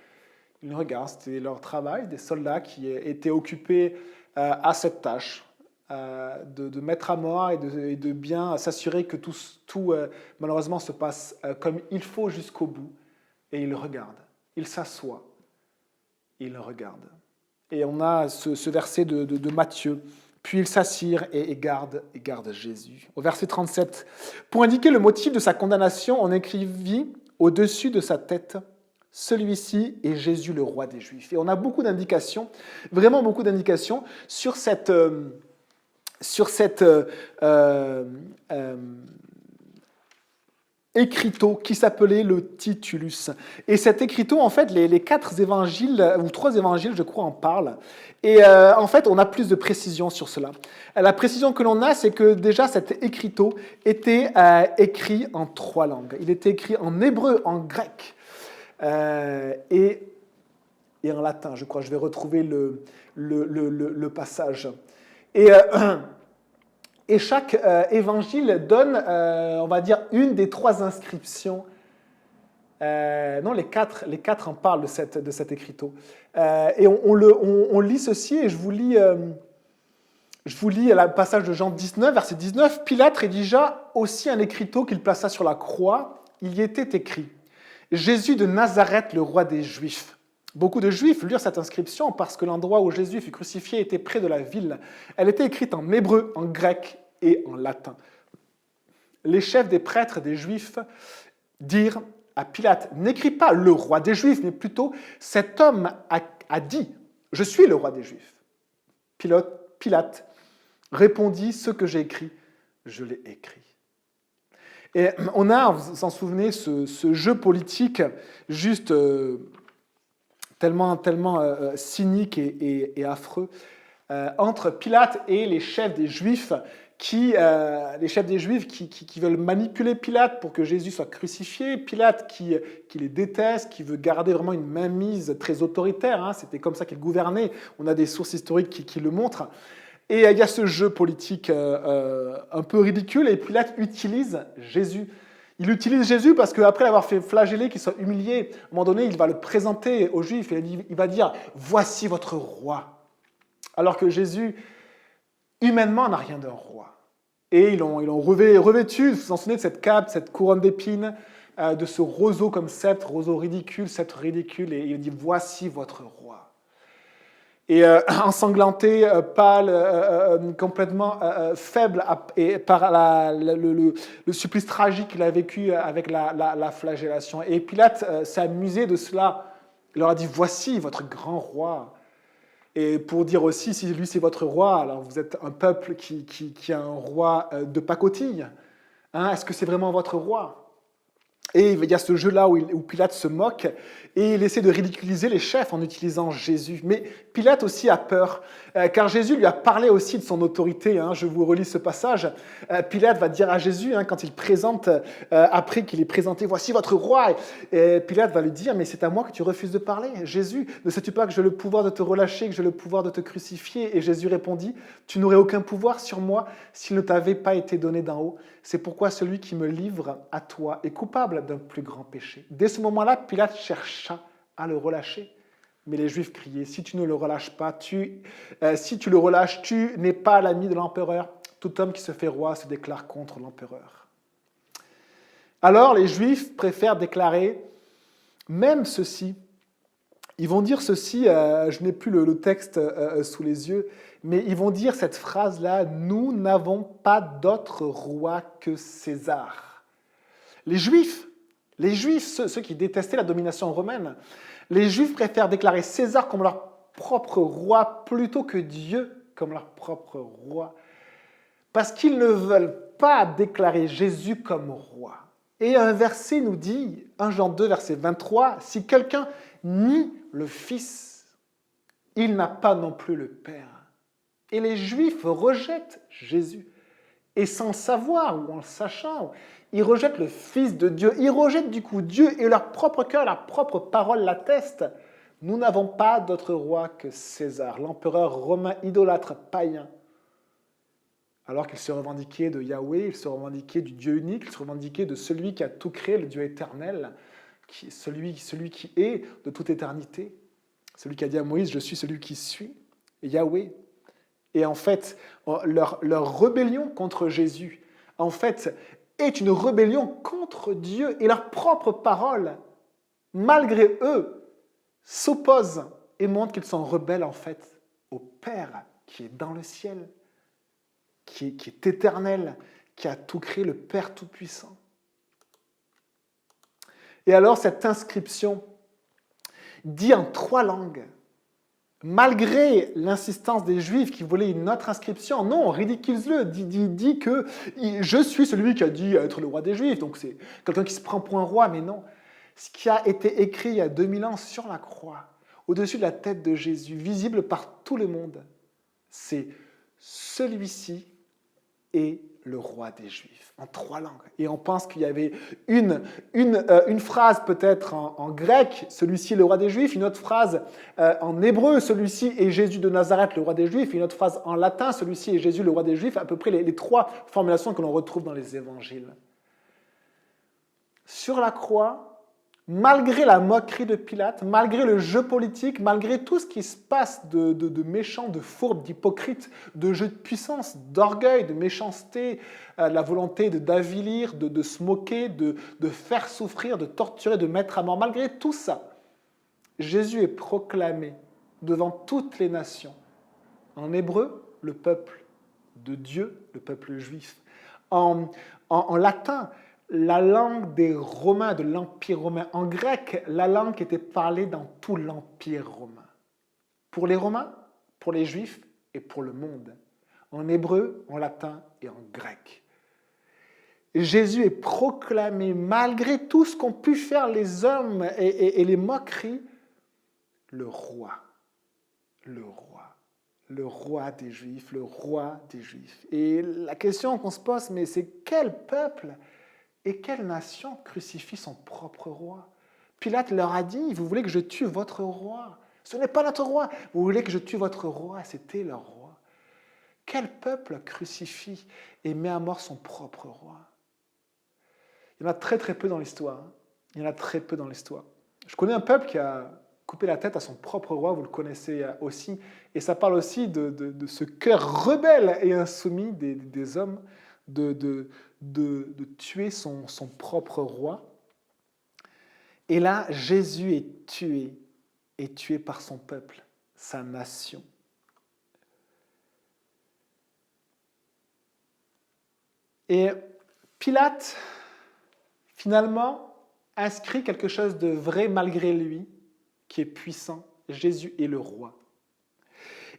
Ils regardent, c'était leur travail, des soldats qui étaient occupés à cette tâche. De mettre à mort et de bien s'assurer que tout malheureusement se passe comme il faut jusqu'au bout. Et il regarde, il s'assoit, il regarde. Et on a ce verset de Matthieu. Puis ils s'assirent et gardent Jésus. Au verset 37, pour indiquer le motif de sa condamnation, on écrivit au-dessus de sa tête, celui-ci est Jésus le roi des Juifs. Et on a beaucoup d'indications, vraiment beaucoup d'indications sur cet écriteau qui s'appelait le Titulus. Et cet écriteau, en fait, les 4 évangiles, ou 3 évangiles, je crois, en parlent. Et en fait, on a plus de précision sur cela. La précision que l'on a, c'est que déjà, cet écriteau était écrit en 3 langues. Il était écrit en hébreu, en grec et en latin. Je crois, je vais retrouver le passage. Et chaque évangile donne, on va dire, une des 3 inscriptions. Non, les quatre en parlent de cet écriteau. Et on lit ceci, et je vous lis le passage de Jean 19, verset 19. « Pilate rédigea aussi un écriteau qu'il plaça sur la croix. Il y était écrit « Jésus de Nazareth, le roi des Juifs ». Beaucoup de Juifs lurent cette inscription parce que l'endroit où Jésus fut crucifié était près de la ville. Elle était écrite en hébreu, en grec et en latin. les chefs des prêtres des Juifs dirent à Pilate, n'écris pas le roi des Juifs, mais plutôt cet homme a dit, je suis le roi des Juifs. Pilate répondit, ce que j'ai écrit, je l'ai écrit. Et on a, vous vous en souvenez, ce jeu politique juste tellement cynique et affreux entre Pilate et les chefs des Juifs qui veulent manipuler Pilate pour que Jésus soit crucifié, Pilate qui les déteste, qui veut garder vraiment une mainmise très autoritaire, hein, c'était comme ça qu'il gouvernait, on a des sources historiques qui le montrent, et il y a ce jeu politique un peu ridicule, et Pilate utilise Jésus. Il utilise Jésus parce qu'après l'avoir fait flageller, qu'il soit humilié, à un moment donné, il va le présenter aux Juifs, et il va dire « Voici votre roi ». Alors que Jésus, humainement, n'a rien d'un roi. Et ils l'ont revêtu, vous vous en souvenez de cette cape, cette couronne d'épines, de ce roseau comme sceptre ridicule, et il dit « Voici votre roi ». Et ensanglanté, pâle, complètement faible, et par le supplice tragique qu'il a vécu avec la flagellation. Et Pilate s'est amusé de cela. Il leur a dit « Voici votre grand roi ». Et pour dire aussi, si lui c'est votre roi, alors vous êtes un peuple qui a un roi de pacotille. Hein, est-ce que c'est vraiment votre roi ? Et il y a ce jeu-là où Pilate se moque et il essaie de ridiculiser les chefs en utilisant Jésus. Mais Pilate aussi a peur, car Jésus lui a parlé aussi de son autorité. Hein. Je vous relis ce passage. Pilate va dire à Jésus, hein, quand il présente, après qu'il ait présenté, « Voici votre roi », et Pilate va lui dire, « Mais c'est à moi que tu refuses de parler, Jésus. Ne sais-tu pas que j'ai le pouvoir de te relâcher, que j'ai le pouvoir de te crucifier ?» Et Jésus répondit, « Tu n'aurais aucun pouvoir sur moi s'il ne t'avait pas été donné d'en haut. C'est pourquoi celui qui me livre à toi est coupable d'un plus grand péché. » Dès ce moment-là, Pilate chercha à le relâcher. Mais les Juifs criaient, « Si tu ne le relâches pas, si tu le relâches, tu n'es pas l'ami de l'empereur. Tout homme qui se fait roi se déclare contre l'empereur. » Alors les Juifs préfèrent déclarer même ceci. Ils vont dire ceci, je n'ai plus le texte sous les yeux, mais ils vont dire cette phrase-là, « Nous n'avons pas d'autre roi que César. » Les Juifs, ceux qui détestaient la domination romaine, les Juifs préfèrent déclarer César comme leur propre roi plutôt que Dieu comme leur propre roi, parce qu'ils ne veulent pas déclarer Jésus comme roi. Et un verset nous dit, 1 Jean 2, verset 23, « Si quelqu'un nie le Fils, il n'a pas non plus le Père. » Et les Juifs rejettent Jésus. Et sans savoir ou en le sachant, ils rejettent le Fils de Dieu. Ils rejettent du coup Dieu et leur propre cœur, leur propre parole l'atteste. Nous n'avons pas d'autre roi que César, l'empereur romain idolâtre païen. Alors qu'il se revendiquait de Yahweh, il se revendiquait du Dieu unique, il se revendiquait de celui qui a tout créé, le Dieu éternel, celui qui est de toute éternité. Celui qui a dit à Moïse, je suis celui qui suis, Yahweh. Et en fait, leur rébellion contre Jésus, en fait, est une rébellion contre Dieu. Et leur propre parole, malgré eux, s'oppose et montre qu'ils sont rebelles, en fait, au Père qui est dans le ciel, qui est éternel, qui a tout créé, le Père Tout-Puissant. Et alors, cette inscription dit en 3 langues, malgré l'insistance des Juifs qui voulaient une autre inscription, non, ridiculise-le, dit que je suis celui qui a dit être le roi des Juifs, donc c'est quelqu'un qui se prend pour un roi, mais non. Ce qui a été écrit il y a 2000 ans sur la croix, au-dessus de la tête de Jésus, visible par tout le monde, c'est celui-ci est le roi des Juifs, en 3 langues. Et on pense qu'il y avait une phrase peut-être en grec, celui-ci est le roi des Juifs, une autre phrase en hébreu, celui-ci est Jésus de Nazareth, le roi des Juifs, et une autre phrase en latin, celui-ci est Jésus, le roi des Juifs, à peu près les 3 formulations que l'on retrouve dans les évangiles. Sur la croix, malgré la moquerie de Pilate, malgré le jeu politique, malgré tout ce qui se passe de méchant, de fourbe, d'hypocrite, de jeu de puissance, d'orgueil, de méchanceté, la volonté d'avilir, de se moquer, de faire souffrir, de torturer, de mettre à mort, malgré tout ça, Jésus est proclamé devant toutes les nations. En hébreu, le peuple de Dieu, le peuple juif. En En latin, la langue des Romains, de l'Empire romain. En grec, la langue qui était parlée dans tout l'Empire romain. Pour les Romains, pour les Juifs et pour le monde. En hébreu, en latin et en grec. Jésus est proclamé, malgré tout ce qu'ont pu faire les hommes et les moqueries, le roi. Le roi. Le roi des Juifs, le roi des Juifs. Et la question qu'on se pose, mais c'est quel peuple et quelle nation crucifie son propre roi? Pilate leur a dit, vous voulez que je tue votre roi? Ce n'est pas notre roi. Vous voulez que je tue votre roi? C'était leur roi. Quel peuple crucifie et met à mort son propre roi? Il y en a très très peu dans l'histoire. Il y en a très peu dans l'histoire. Je connais un peuple qui a coupé la tête à son propre roi, vous le connaissez aussi, et ça parle aussi de ce cœur rebelle et insoumis des hommes de tuer son propre roi. Et là, Jésus est tué par son peuple, sa nation. Et Pilate, finalement, inscrit quelque chose de vrai malgré lui, qui est puissant. Jésus est le roi.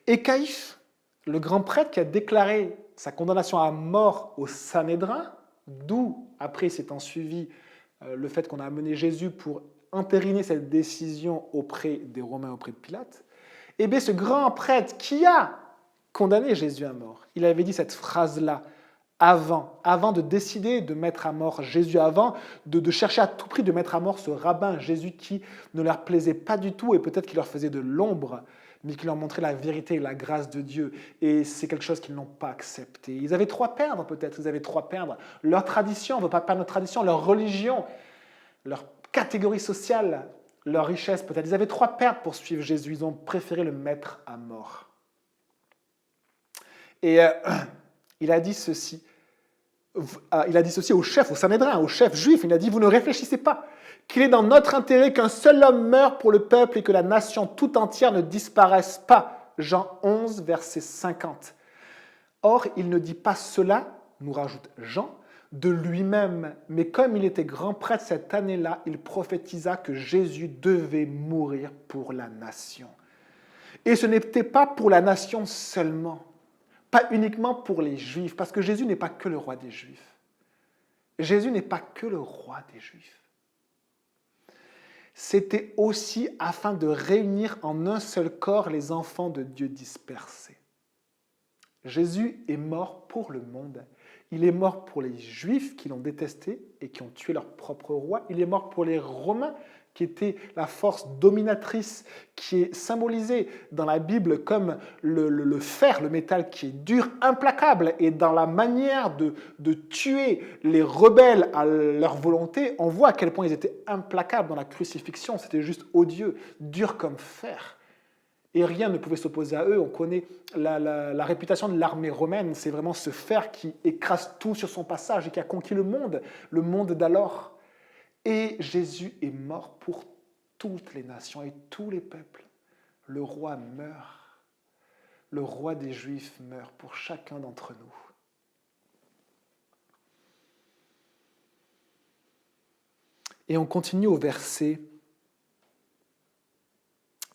Et Caïphe, le grand prêtre qui a déclaré sa condamnation à mort au Sanhédrin, d'où après s'est ensuivi le fait qu'on a amené Jésus pour entériner cette décision auprès des Romains, auprès de Pilate, et bien ce grand prêtre qui a condamné Jésus à mort, il avait dit cette phrase-là avant de décider de mettre à mort Jésus, avant de chercher à tout prix de mettre à mort ce rabbin Jésus qui ne leur plaisait pas du tout et peut-être qui leur faisait de l'ombre, mais qui leur montrait la vérité et la grâce de Dieu. Et c'est quelque chose qu'ils n'ont pas accepté. Ils avaient trop à perdre peut-être, ils avaient trop à perdre. Leur tradition, on ne veut pas perdre notre tradition, leur religion, leur catégorie sociale, leur richesse peut-être. Ils avaient trop à perdre pour suivre Jésus, ils ont préféré le mettre à mort. Et il a dit ceci au chef, au Sanhédrin, au chef juif, il a dit, vous ne réfléchissez pas qu'il est dans notre intérêt qu'un seul homme meure pour le peuple et que la nation tout entière ne disparaisse pas. Jean 11, verset 50. Or, il ne dit pas cela, nous rajoute Jean, de lui-même, mais comme il était grand prêtre cette année-là, il prophétisa que Jésus devait mourir pour la nation. Et ce n'était pas pour la nation seulement, pas uniquement pour les Juifs, parce que Jésus n'est pas que le roi des Juifs. Jésus n'est pas que le roi des Juifs. C'était aussi afin de réunir en un seul corps les enfants de Dieu dispersés. Jésus est mort pour le monde. Il est mort pour les Juifs qui l'ont détesté et qui ont tué leur propre roi. Il est mort pour les Romains qui étaient la force dominatrice qui est symbolisée dans la Bible comme le fer, le métal qui est dur, implacable. Et dans la manière de tuer les rebelles à leur volonté, on voit à quel point ils étaient implacables dans la crucifixion. C'était juste odieux, dur comme fer. Et rien ne pouvait s'opposer à eux. On connaît la réputation de l'armée romaine. C'est vraiment ce fer qui écrase tout sur son passage et qui a conquis le monde d'alors. Et Jésus est mort pour toutes les nations et tous les peuples. Le roi meurt. Le roi des Juifs meurt pour chacun d'entre nous. Et on continue au verset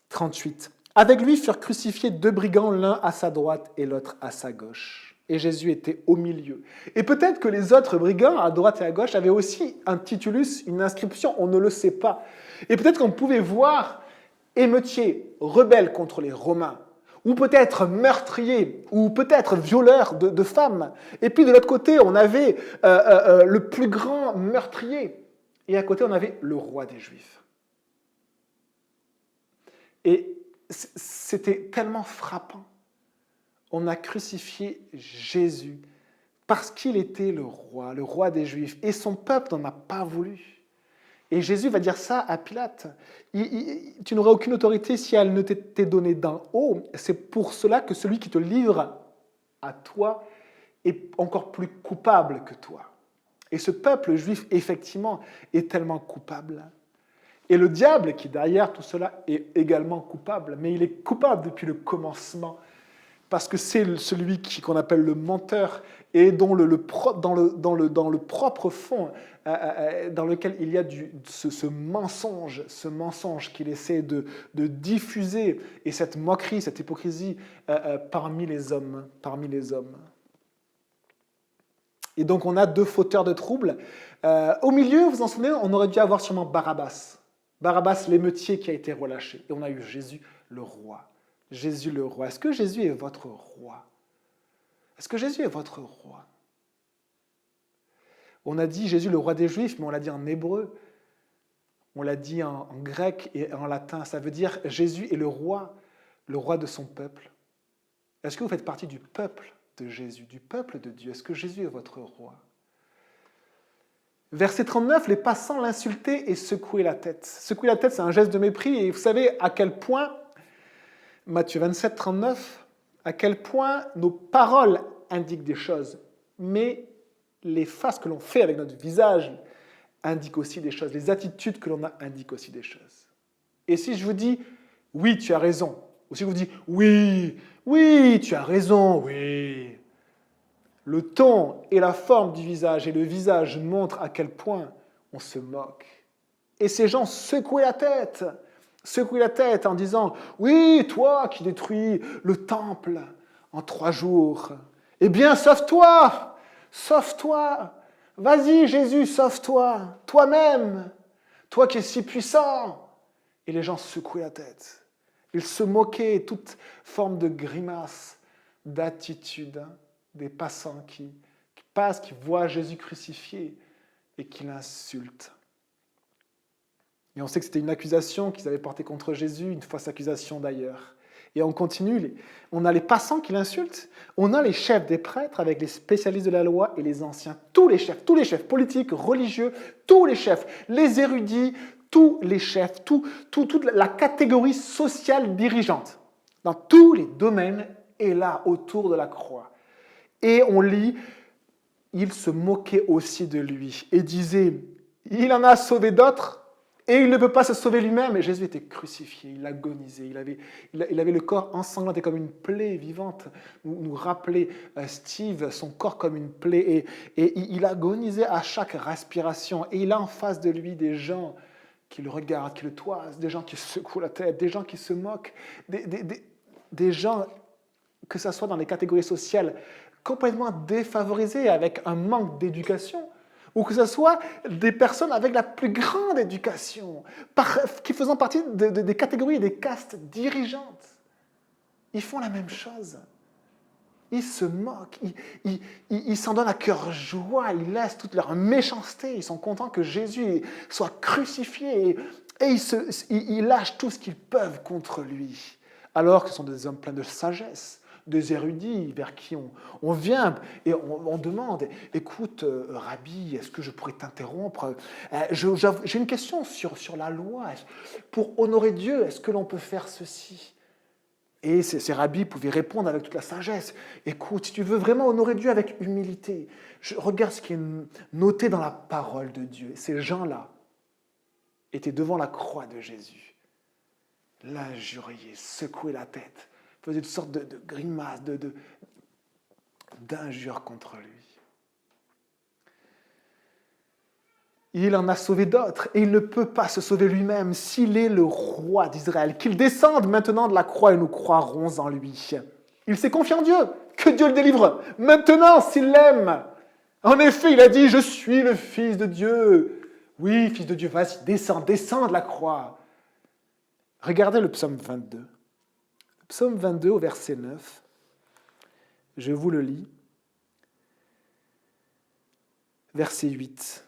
38. Avec lui furent crucifiés 2 brigands, l'un à sa droite et l'autre à sa gauche. Et Jésus était au milieu. Et peut-être que les autres brigands, à droite et à gauche, avaient aussi un titulus, une inscription, on ne le sait pas. Et peut-être qu'on pouvait voir émeutiers, rebelles contre les Romains, ou peut-être meurtriers, ou peut-être violeurs de femmes. Et puis de l'autre côté, on avait le plus grand meurtrier. Et à côté, on avait le roi des Juifs. Et c'était tellement frappant. On a crucifié Jésus parce qu'il était le roi des Juifs. Et son peuple n'en a pas voulu. Et Jésus va dire ça à Pilate. Tu n'auras aucune autorité si elle ne t'était donnée d'en haut. C'est pour cela que celui qui te livre à toi est encore plus coupable que toi. Et ce peuple juif, effectivement, est tellement coupable. Et le diable, qui derrière tout cela, est également coupable. Mais il est coupable depuis le commencement. parce que c'est celui qu'on appelle le menteur et dont dans le propre fond, dans lequel il y a ce mensonge qu'il essaie de diffuser, et cette moquerie, cette hypocrisie parmi les hommes. Et donc on a deux fauteurs de troubles. Au milieu, vous vous en souvenez, on aurait dû avoir sûrement Barabbas. Barabbas, l'émeutier qui a été relâché. Et on a eu Jésus le roi. Jésus le roi. Est-ce que Jésus est votre roi? Est-ce que Jésus est votre roi? On a dit Jésus le roi des Juifs, mais on l'a dit en hébreu. On l'a dit en grec et en latin. Ça veut dire Jésus est le roi de son peuple. Est-ce que vous faites partie du peuple de Jésus, du peuple de Dieu? Est-ce que Jésus est votre roi? Verset 39, les passants l'insultaient et secouaient la tête. Secouer la tête, c'est un geste de mépris. Et vous savez à quel point, Matthieu 27, 39, à quel point nos paroles indiquent des choses, mais les faces que l'on fait avec notre visage indiquent aussi des choses. Les attitudes que l'on a indiquent aussi des choses. Et si je vous dis, oui, tu as raison, ou si je vous dis, oui, tu as raison, oui. Le ton et la forme du visage et le visage montrent à quel point on se moque. Et ces gens secouaient la tête en disant « Oui, toi qui détruis le temple en 3 jours, eh bien, sauve-toi, vas-y Jésus, sauve-toi, toi-même, toi qui es si puissant !» Et les gens secouaient la tête. Ils se moquaient, toute forme de grimace, d'attitude, des passants qui passent, qui voient Jésus crucifié et qui l'insultent. Et on sait que c'était une accusation qu'ils avaient portée contre Jésus, une fausse accusation d'ailleurs. Et on continue, on a les passants qui l'insultent, on a les chefs des prêtres avec les spécialistes de la loi et les anciens, tous les chefs politiques, religieux, tous les chefs, les érudits, tous les chefs, toute la catégorie sociale dirigeante, dans tous les domaines, est là autour de la croix. Et on lit, il se moquait aussi de lui et disait, il en a sauvé d'autres et il ne peut pas se sauver lui-même. Et Jésus était crucifié, il agonisait, il avait le corps ensanglanté comme une plaie vivante. Nous rappelait Steve, son corps comme une plaie. Et il agonisait à chaque respiration. Et il a en face de lui des gens qui le regardent, qui le toisent, des gens qui secouent la tête, des gens qui se moquent, des gens, que ce soit dans les catégories sociales, complètement défavorisés, avec un manque d'éducation, ou que ce soit des personnes avec la plus grande éducation, qui faisant partie des catégories et des castes dirigeantes. Ils font la même chose. Ils se moquent, ils s'en donnent à cœur joie, ils laissent toute leur méchanceté, ils sont contents que Jésus soit crucifié, et ils lâchent tout ce qu'ils peuvent contre lui, alors que ce sont des hommes pleins de sagesse, des érudits vers qui on vient et on demande « Écoute, Rabbi, est-ce que je pourrais t'interrompre? J'ai une question sur la loi. Pour honorer Dieu, est-ce que l'on peut faire ceci ?» Et ces rabbis pouvaient répondre avec toute la sagesse. « Écoute, si tu veux vraiment honorer Dieu avec humilité, regarde ce qui est noté dans la parole de Dieu. » Ces gens-là étaient devant la croix de Jésus. L'injurier, secouer la tête, faisait toutes sortes de grimaces, d'injures contre lui. Il en a sauvé d'autres, et il ne peut pas se sauver lui-même s'il est le roi d'Israël. Qu'il descende maintenant de la croix et nous croirons en lui. Il s'est confié en Dieu, que Dieu le délivre, maintenant s'il l'aime. En effet, il a dit « Je suis le Fils de Dieu ». Oui, Fils de Dieu, vas-y, descends de la croix. Regardez le psaume 22. Psaume 22 au verset 9, je vous le lis, verset 8,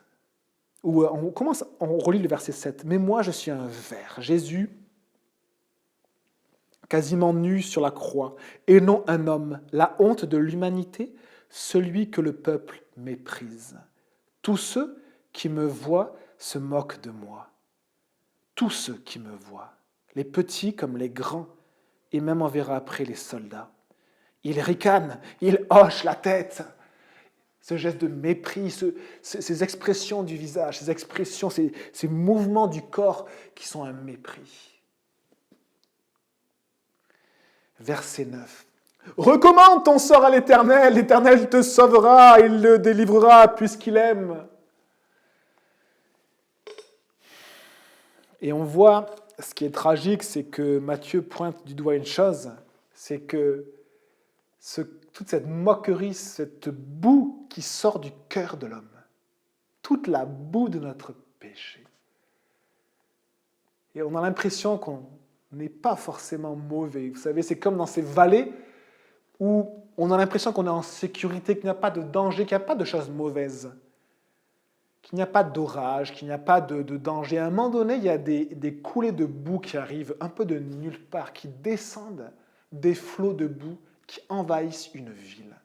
où on relit le verset 7. « Mais moi, je suis un ver, Jésus, quasiment nu sur la croix, et non un homme, la honte de l'humanité, celui que le peuple méprise. Tous ceux qui me voient se moquent de moi. Tous ceux qui me voient, les petits comme les grands, et même on verra après les soldats. Il ricane, il hoche la tête. Ce geste de mépris, ces expressions du visage, ces expressions, ces mouvements du corps qui sont un mépris. Verset 9. Recommande ton sort à l'Éternel, l'Éternel te sauvera, il le délivrera puisqu'il aime. Et on voit, ce qui est tragique, c'est que Matthieu pointe du doigt une chose, c'est que toute cette moquerie, cette boue qui sort du cœur de l'homme, toute la boue de notre péché. Et on a l'impression qu'on n'est pas forcément mauvais. Vous savez, c'est comme dans ces vallées où on a l'impression qu'on est en sécurité, qu'il n'y a pas de danger, qu'il n'y a pas de choses mauvaises, qu'il n'y a pas d'orage, qu'il n'y a pas de danger. À un moment donné, il y a des coulées de boue qui arrivent un peu de nulle part, qui descendent des flots de boue qui envahissent une ville.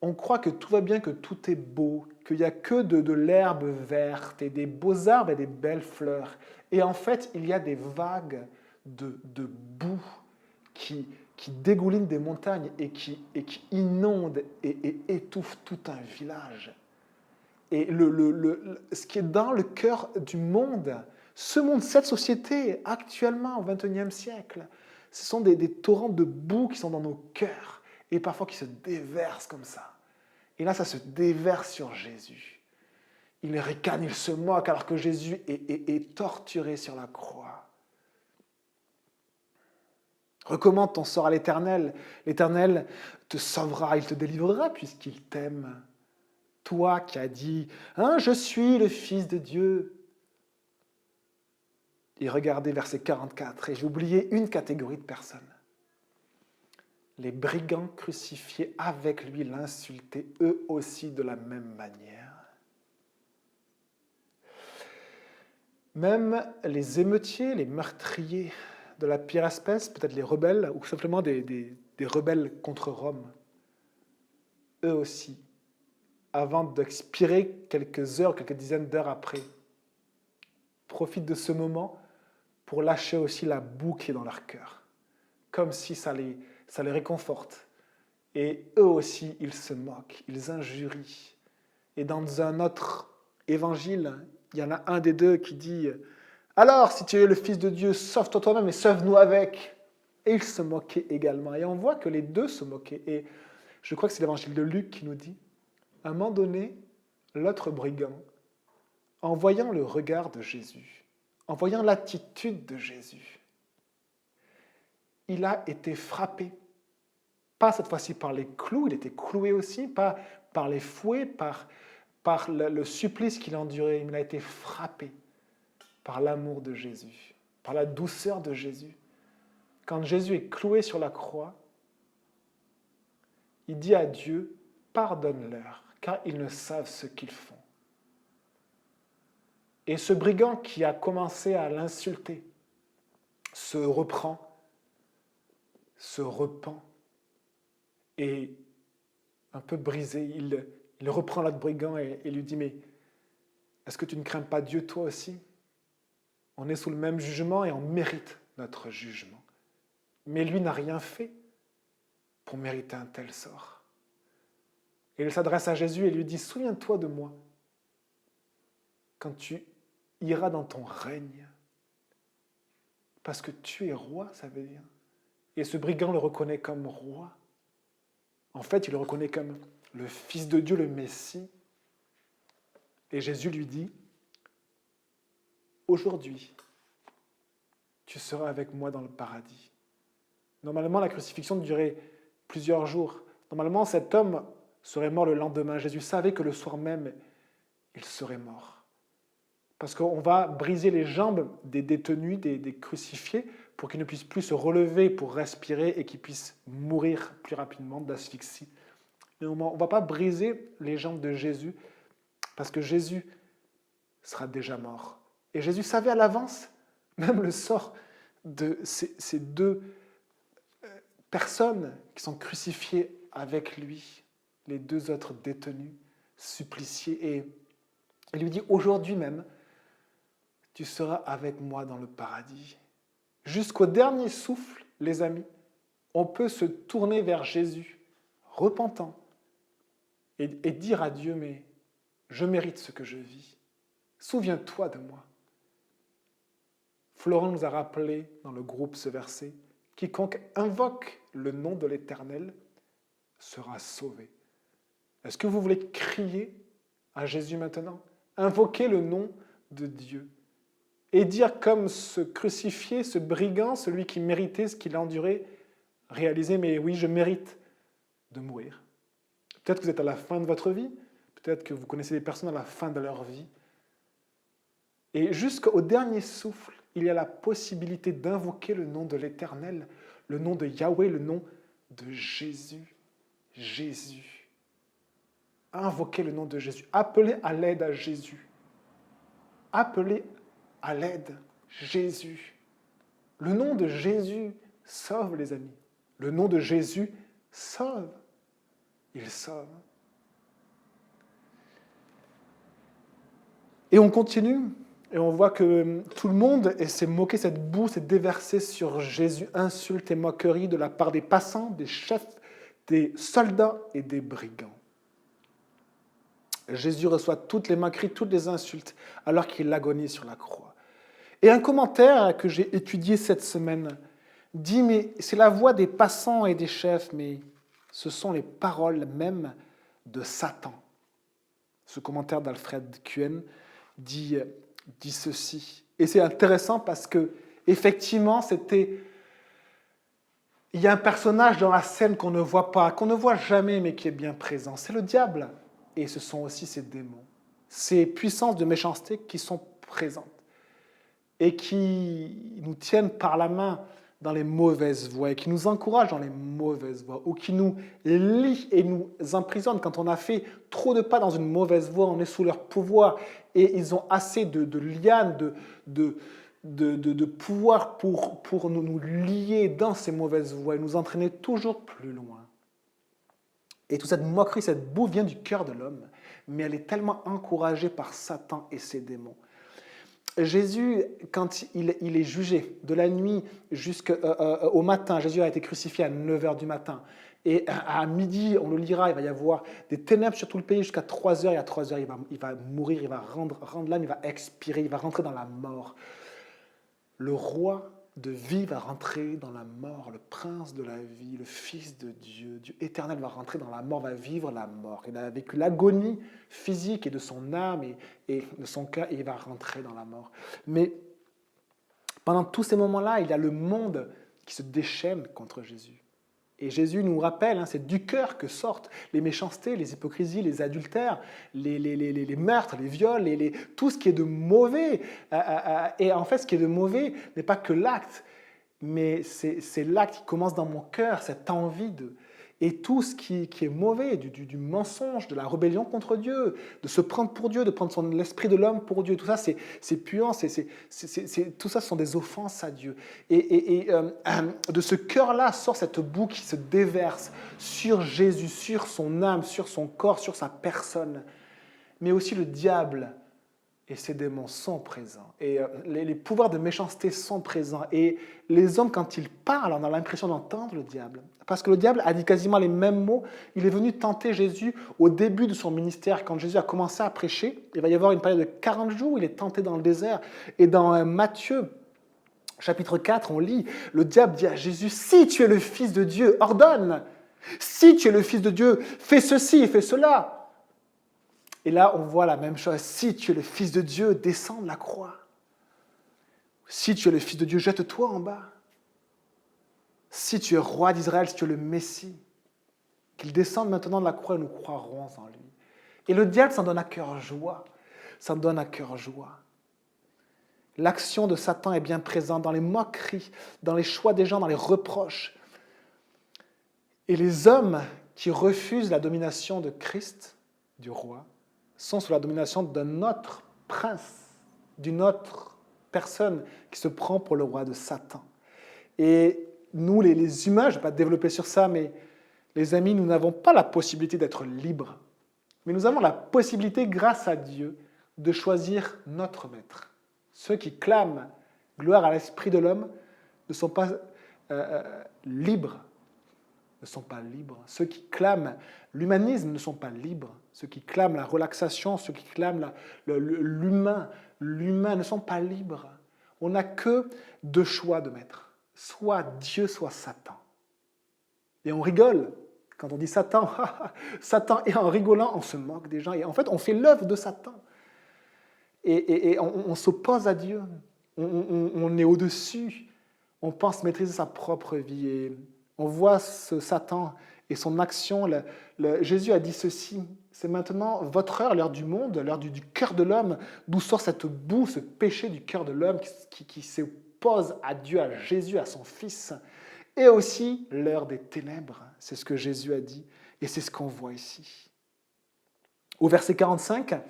On croit que tout va bien, que tout est beau, qu'il n'y a que de l'herbe verte et des beaux arbres et des belles fleurs. Et en fait, il y a des vagues de boue qui dégoulinent des montagnes et qui inondent et étouffent tout un village. Et ce qui est dans le cœur du monde, ce monde, cette société, actuellement, au XXIe siècle, ce sont des torrents de boue qui sont dans nos cœurs et parfois qui se déversent comme ça. Et là, ça se déverse sur Jésus. Il ricane, il se moque alors que Jésus est torturé sur la croix. Recommande ton sort à l'Éternel. L'Éternel te sauvera, il te délivrera puisqu'il t'aime. Toi qui as dit « Je suis le Fils de Dieu ». Et regardez verset 44, et j'ai oublié une catégorie de personnes. Les brigands crucifiés avec lui l'insultaient eux aussi de la même manière. Même les émeutiers, les meurtriers de la pire espèce, peut-être les rebelles, ou simplement des rebelles contre Rome, eux aussi, avant d'expirer quelques heures, quelques dizaines d'heures après, profitent de ce moment pour lâcher aussi la boue qui est dans leur cœur, comme si ça les réconforte. Et eux aussi, ils se moquent, ils injurient. Et dans un autre évangile, il y en a un des deux qui dit « Alors, si tu es le Fils de Dieu, sauve-toi toi-même et sauve-nous avec !» Et ils se moquaient également. Et on voit que les deux se moquaient. Et je crois que c'est l'évangile de Luc qui nous dit à un moment donné, l'autre brigand, en voyant le regard de Jésus, en voyant l'attitude de Jésus, il a été frappé. Pas cette fois-ci par les clous, il était cloué aussi, pas par les fouets, par le supplice qu'il a enduré, il a été frappé par l'amour de Jésus, par la douceur de Jésus. Quand Jésus est cloué sur la croix, il dit à Dieu, pardonne-leur, car ils ne savent ce qu'ils font. Et ce brigand qui a commencé à l'insulter se reprend, se repent, et un peu brisé, il reprend l'autre brigand et lui dit « Mais est-ce que tu ne crains pas Dieu toi aussi ? On est sous le même jugement et on mérite notre jugement. Mais lui n'a rien fait pour mériter un tel sort. » Et il s'adresse à Jésus et lui dit « Souviens-toi de moi quand tu iras dans ton règne. Parce que tu es roi, ça veut dire. » Et ce brigand le reconnaît comme roi. En fait, il le reconnaît comme le Fils de Dieu, le Messie. Et Jésus lui dit, « Aujourd'hui, tu seras avec moi dans le paradis. » Normalement, la crucifixion durait plusieurs jours. Normalement, cet homme serait mort le lendemain. Jésus savait que le soir même, il serait mort. Parce qu'on va briser les jambes des détenus, des crucifiés, pour qu'ils ne puissent plus se relever pour respirer et qu'ils puissent mourir plus rapidement d'asphyxie. Et on ne va pas briser les jambes de Jésus parce que Jésus sera déjà mort. Et Jésus savait à l'avance même le sort de ces deux personnes qui sont crucifiées avec lui, les deux autres détenus, suppliciés. Et il lui dit, aujourd'hui même, tu seras avec moi dans le paradis. Jusqu'au dernier souffle, les amis, on peut se tourner vers Jésus, repentant, et dire à Dieu, mais je mérite ce que je vis. Souviens-toi de moi. Florent nous a rappelé dans le groupe ce verset, quiconque invoque le nom de l'Éternel sera sauvé. Est-ce que vous voulez crier à Jésus maintenant? Invoquer le nom de Dieu et dire comme ce crucifié, ce brigand, celui qui méritait ce qu'il a enduré, réaliser, mais oui, je mérite de mourir. Peut-être que vous êtes à la fin de votre vie, peut-être que vous connaissez des personnes à la fin de leur vie. Et jusqu'au dernier souffle, il y a la possibilité d'invoquer le nom de l'Éternel, le nom de Yahweh, le nom de Jésus. Jésus. Invoquer le nom de Jésus. Appelez à l'aide à Jésus. Appelez à l'aide Jésus. Le nom de Jésus sauve, les amis. Le nom de Jésus sauve. Il sauve. Et on continue, et on voit que tout le monde s'est moqué, cette boue s'est déversée sur Jésus, insultes et moqueries de la part des passants, des chefs, des soldats et des brigands. Jésus reçoit toutes les moqueries, toutes les insultes, alors qu'il agonise sur la croix. Et un commentaire que j'ai étudié cette semaine dit, mais c'est la voix des passants et des chefs, mais ce sont les paroles même de Satan. Ce commentaire d'Alfred Kuen dit ceci. Et c'est intéressant parce que, effectivement, il y a un personnage dans la scène qu'on ne voit pas, qu'on ne voit jamais, mais qui est bien présent. C'est le diable. Et ce sont aussi ces démons, ces puissances de méchanceté qui sont présentes et qui nous tiennent par la main dans les mauvaises voies et qui nous encouragent dans les mauvaises voies ou qui nous lient et nous emprisonnent. Quand on a fait trop de pas dans une mauvaise voie, on est sous leur pouvoir et ils ont assez de lianes, de pouvoir pour nous lier dans ces mauvaises voies et nous entraîner toujours plus loin. Et toute cette moquerie, cette boue vient du cœur de l'homme, mais elle est tellement encouragée par Satan et ses démons. Jésus, quand il est jugé de la nuit jusqu'au matin, Jésus a été crucifié à 9h du matin. Et à midi, on le lira, il va y avoir des ténèbres sur tout le pays jusqu'à 3h. Et à 3h, il va mourir, il va rendre l'âme, il va expirer, il va rentrer dans la mort. Le roi de vie va rentrer dans la mort, le prince de la vie, le fils de Dieu, Dieu éternel va rentrer dans la mort, va vivre la mort. Il a vécu l'agonie physique et de son âme et de son cœur, et il va rentrer dans la mort. Mais pendant tous ces moments-là, il y a le monde qui se déchaîne contre Jésus. Et Jésus nous rappelle, c'est du cœur que sortent les méchancetés, les hypocrisies, les adultères, les meurtres, les viols, tout ce qui est de mauvais. Et en fait, ce qui est de mauvais n'est pas que l'acte, mais c'est l'acte qui commence dans mon cœur, cette envie de... Et tout ce qui est mauvais, du mensonge, de la rébellion contre Dieu, de se prendre pour Dieu, de prendre l'esprit de l'homme pour Dieu, tout ça c'est puant, tout ça sont des offenses à Dieu. Et de ce cœur-là sort cette boue qui se déverse sur Jésus, sur son âme, sur son corps, sur sa personne. Mais aussi le diable et ses démons sont présents. Et les pouvoirs de méchanceté sont présents. Et les hommes, quand ils parlent, on a l'impression d'entendre le diable. Parce que le diable a dit quasiment les mêmes mots. Il est venu tenter Jésus au début de son ministère. Quand Jésus a commencé à prêcher, il va y avoir une période de 40 jours où il est tenté dans le désert. Et dans Matthieu, chapitre 4, on lit, le diable dit à Jésus, « Si tu es le Fils de Dieu, ordonne. Si tu es le Fils de Dieu, fais ceci, fais cela. » Et là, on voit la même chose. Si tu es le Fils de Dieu, descends de la croix. Si tu es le Fils de Dieu, jette-toi en bas. Si tu es roi d'Israël, si tu es le Messie, qu'il descende maintenant de la croix et nous croirons en lui. Et le diable s'en donne à cœur joie. S'en donne à cœur joie. L'action de Satan est bien présente dans les moqueries, dans les choix des gens, dans les reproches. Et les hommes qui refusent la domination de Christ, du roi, sont sous la domination d'un autre prince, d'une autre personne qui se prend pour le roi de Satan. Et nous, les humains, je ne vais pas développer sur ça, mais les amis, nous n'avons pas la possibilité d'être libres. Mais nous avons la possibilité, grâce à Dieu, de choisir notre maître. Ceux qui clament gloire à l'esprit de l'homme ne sont pas libres. Ne sont pas libres. Ceux qui clament l'humanisme ne sont pas libres. Ceux qui clament la relaxation, ceux qui clament l'humain ne sont pas libres. On n'a que deux choix de maître. soit Dieu, soit Satan. Et on rigole quand on dit Satan, Satan, et en rigolant, on se moque des gens. Et en fait, on fait l'œuvre de Satan. Et on s'oppose à Dieu. On est au-dessus. On pense maîtriser sa propre vie. Et on voit ce Satan et son action. Jésus a dit ceci, c'est maintenant votre heure, l'heure du monde, l'heure du cœur de l'homme, d'où sort cette boue, ce péché du cœur de l'homme qui s'oppose à Dieu, à Jésus, à son Fils. Et aussi l'heure des ténèbres, c'est ce que Jésus a dit, et c'est ce qu'on voit ici. Au verset 45,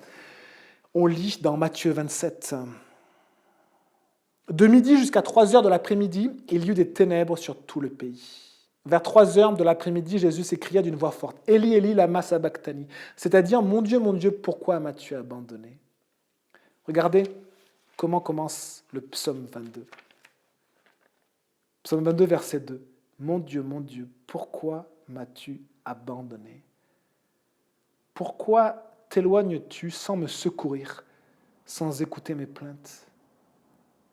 on lit dans Matthieu 27, « De midi jusqu'à 3 heures de l'après-midi, il y eut des ténèbres sur tout le pays. Vers 3 heures de l'après-midi, Jésus s'écria d'une voix forte, « Eli, Eli, lama sabachthani » c'est-à-dire « Mon Dieu, pourquoi m'as-tu abandonné » Regardez comment commence le psaume 22. Psaume 22, verset 2. « Mon Dieu, pourquoi m'as-tu abandonné » Pourquoi t'éloignes-tu sans me secourir, sans écouter mes plaintes ?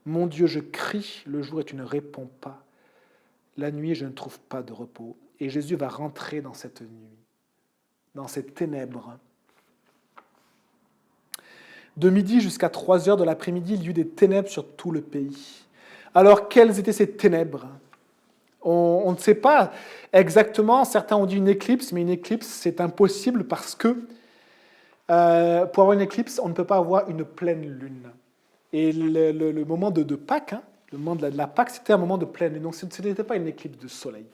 Mon Dieu, je crie le jour et tu ne réponds pas. La nuit, je ne trouve pas de repos. Et Jésus va rentrer dans cette nuit, dans ces ténèbres. De midi jusqu'à 3 heures de l'après-midi, il y eut des ténèbres sur tout le pays. Alors, quelles étaient ces ténèbres ? On ne sait pas exactement. Certains ont dit une éclipse, mais une éclipse, c'est impossible parce que pour avoir une éclipse, on ne peut pas avoir une pleine lune. Et le moment de Pâques, le moment de la Pâques, c'était un moment de pleine lune. Donc, ce n'était pas une éclipse de soleil.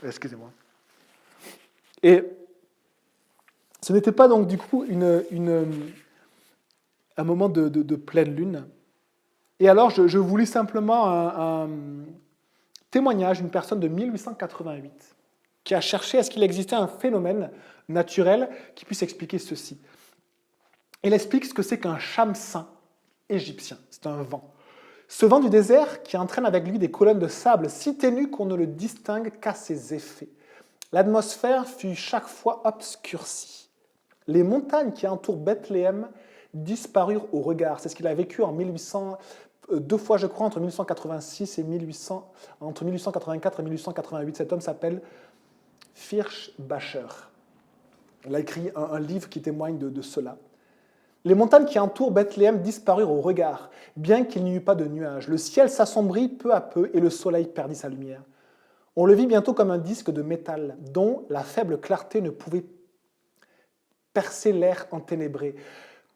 Excusez-moi. Et ce n'était pas donc du coup un moment de pleine lune. Et alors, je vous lis simplement un témoignage d'une personne de 1888 qui a cherché à ce qu'il existait un phénomène naturel qui puisse expliquer ceci. Il explique ce que c'est qu'un chamsin égyptien. C'est un vent. Ce vent du désert qui entraîne avec lui des colonnes de sable si ténues qu'on ne le distingue qu'à ses effets. L'atmosphère fut chaque fois obscurcie. Les montagnes qui entourent Bethléem disparurent au regard. C'est ce qu'il a vécu en 1800, 2 fois je crois, entre 1886 et 1800, entre 1884 et 1888. Cet homme s'appelle Firschbacher. Il a écrit un livre qui témoigne de cela. Les montagnes qui entourent Bethléem disparurent au regard, bien qu'il n'y eût pas de nuages. Le ciel s'assombrit peu à peu et le soleil perdit sa lumière. On le vit bientôt comme un disque de métal dont la faible clarté ne pouvait percer l'air enténébré,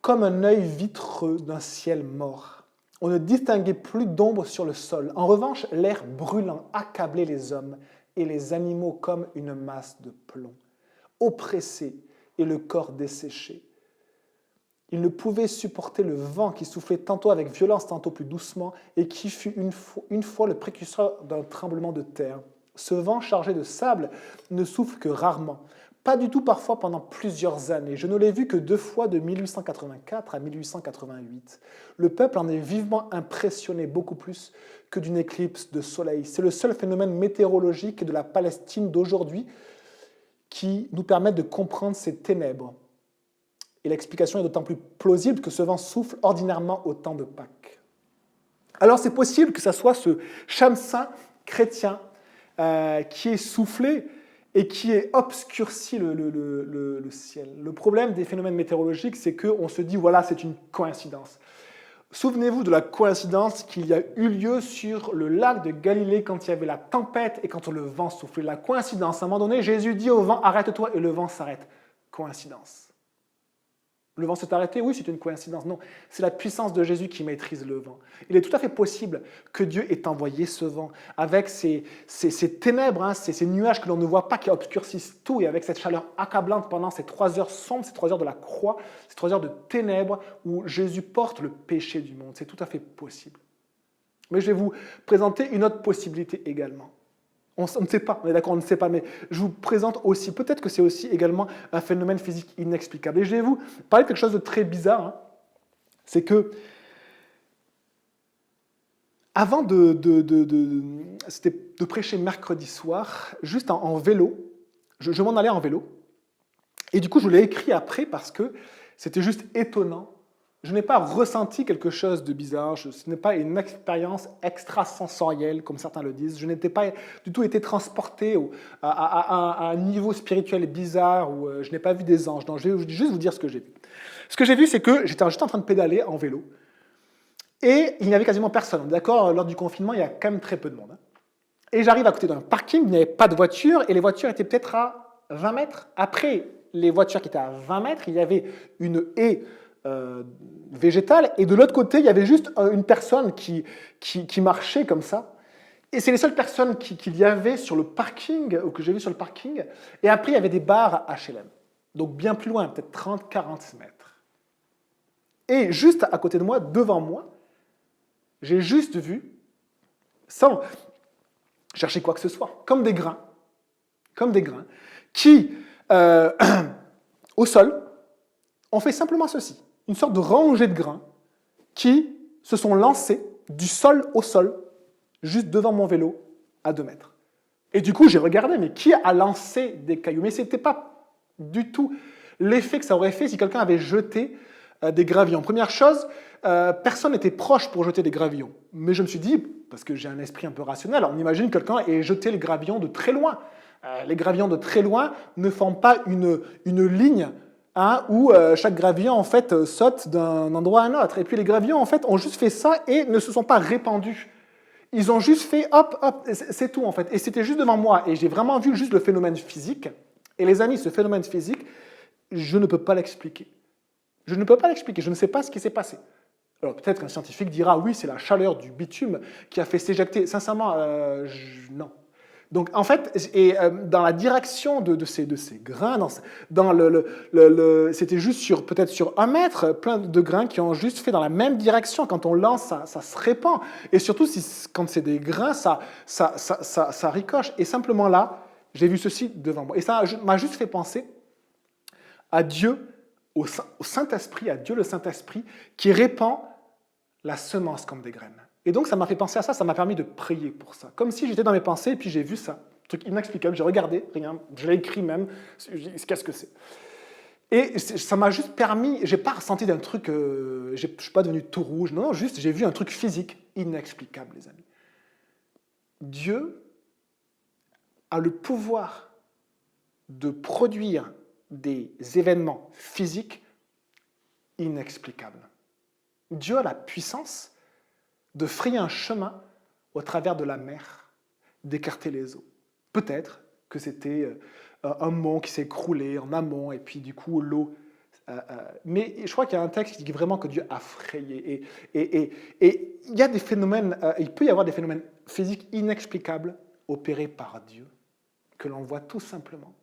comme un œil vitreux d'un ciel mort. On ne distinguait plus d'ombre sur le sol. En revanche, l'air brûlant accablait les hommes et les animaux comme une masse de plomb, oppressés et le corps desséché. Ils ne pouvaient supporter le vent qui soufflait tantôt avec violence, tantôt plus doucement, et qui fut une fois le précurseur d'un tremblement de terre. Ce vent chargé de sable ne souffle que rarement, pas du tout parfois pendant plusieurs années. Je ne l'ai vu que 2 fois de 1884 à 1888. Le peuple en est vivement impressionné, beaucoup plus que d'une éclipse de soleil. C'est le seul phénomène météorologique de la Palestine d'aujourd'hui qui nous permet de comprendre ces ténèbres. Et l'explication est d'autant plus plausible que ce vent souffle ordinairement au temps de Pâques. Alors c'est possible que ce soit ce chamsin chrétien qui est soufflé et qui ait obscurci le ciel. Le problème des phénomènes météorologiques, c'est qu'on se dit, voilà, c'est une coïncidence. Souvenez-vous de la coïncidence qu'il y a eu lieu sur le lac de Galilée quand il y avait la tempête et quand le vent soufflait. La coïncidence, à un moment donné, Jésus dit au vent, arrête-toi, et le vent s'arrête. Coïncidence. Le vent s'est arrêté, oui, c'est une coïncidence. Non, c'est la puissance de Jésus qui maîtrise le vent. Il est tout à fait possible que Dieu ait envoyé ce vent avec ces ténèbres, ces nuages que l'on ne voit pas, qui obscurcissent tout, et avec cette chaleur accablante pendant ces 3 heures sombres, ces 3 heures de la croix, ces 3 heures de ténèbres où Jésus porte le péché du monde. C'est tout à fait possible. Mais je vais vous présenter une autre possibilité également. On ne sait pas, on est d'accord, on ne sait pas, mais je vous présente aussi, peut-être que c'est aussi également un phénomène physique inexplicable. Et je vais vous parler de quelque chose de très bizarre, c'est que avant de prêcher mercredi soir, juste en vélo, je m'en allais en vélo, et du coup je l'ai écrit après parce que c'était juste étonnant Je n'ai pas ressenti quelque chose de bizarre, ce n'est pas une expérience extrasensorielle, comme certains le disent. Je n'étais pas du tout été transporté à un niveau spirituel bizarre où je n'ai pas vu des anges. Non, je vais juste vous dire ce que j'ai vu. Ce que j'ai vu, c'est que j'étais juste en train de pédaler en vélo et il n'y avait quasiment personne. D'accord, lors du confinement, il y a quand même très peu de monde. Et j'arrive à côté d'un parking, il n'y avait pas de voiture et les voitures étaient peut-être à 20 mètres. Après les voitures qui étaient à 20 mètres, il y avait une haie végétale, et de l'autre côté, il y avait juste une personne qui marchait comme ça. Et c'est les seules personnes qu'il y avait sur le parking, ou que j'ai vu sur le parking. Et après, il y avait des bars HLM. Donc bien plus loin, peut-être 30-40 mètres. Et juste à côté de moi, devant moi, j'ai juste vu, sans chercher quoi que ce soit, comme des grains, qui, au sol, ont fait simplement ceci. Une sorte de rangée de grains qui se sont lancés du sol au sol, juste devant mon vélo, à 2 mètres. Et du coup, j'ai regardé, mais qui a lancé des cailloux? Mais ce n'était pas du tout l'effet que ça aurait fait si quelqu'un avait jeté des gravillons. Première chose, personne n'était proche pour jeter des gravillons. Mais je me suis dit, parce que j'ai un esprit un peu rationnel, on imagine que quelqu'un ait jeté les gravillons de très loin. Les gravillons de très loin ne forment pas une ligne où chaque gravillon en fait saute d'un endroit à un autre. Et puis les gravillons en fait ont juste fait ça et ne se sont pas répandus. Ils ont juste fait hop, hop, c'est tout en fait. Et c'était juste devant moi. Et j'ai vraiment vu juste le phénomène physique. Et les amis, ce phénomène physique, je ne peux pas l'expliquer. Je ne peux pas l'expliquer. Je ne sais pas ce qui s'est passé. Alors peut-être qu'un scientifique dira oui, c'est la chaleur du bitume qui a fait s'éjecter. Sincèrement, non. Donc en fait, dans la direction de ces grains, c'était juste peut-être sur 1 mètre, plein de grains qui ont juste fait dans la même direction. Quand on lance, ça se répand. Et surtout, quand c'est des grains, ça ricoche. Et simplement là, j'ai vu ceci devant moi. Et ça m'a juste fait penser à Dieu, au Saint-Esprit, à Dieu le Saint-Esprit, qui répand la semence comme des graines. Et donc, ça m'a fait penser à ça, ça m'a permis de prier pour ça. Comme si j'étais dans mes pensées, et puis j'ai vu ça. Un truc inexplicable, j'ai regardé, rien, je l'ai écrit même, qu'est-ce que c'est? Et ça m'a juste permis, j'ai pas ressenti d'un truc, je suis pas devenu tout rouge, non, juste j'ai vu un truc physique inexplicable, les amis. Dieu a le pouvoir de produire des événements physiques inexplicables. Dieu a la puissance de frayer un chemin au travers de la mer, d'écarter les eaux. Peut-être que c'était un mont qui s'est écroulé en amont, et puis du coup l'eau... mais je crois qu'il y a un texte qui dit vraiment que Dieu a frayé. Et il y a des phénomènes, il peut y avoir des phénomènes physiques inexplicables opérés par Dieu, que l'on voit tout simplement.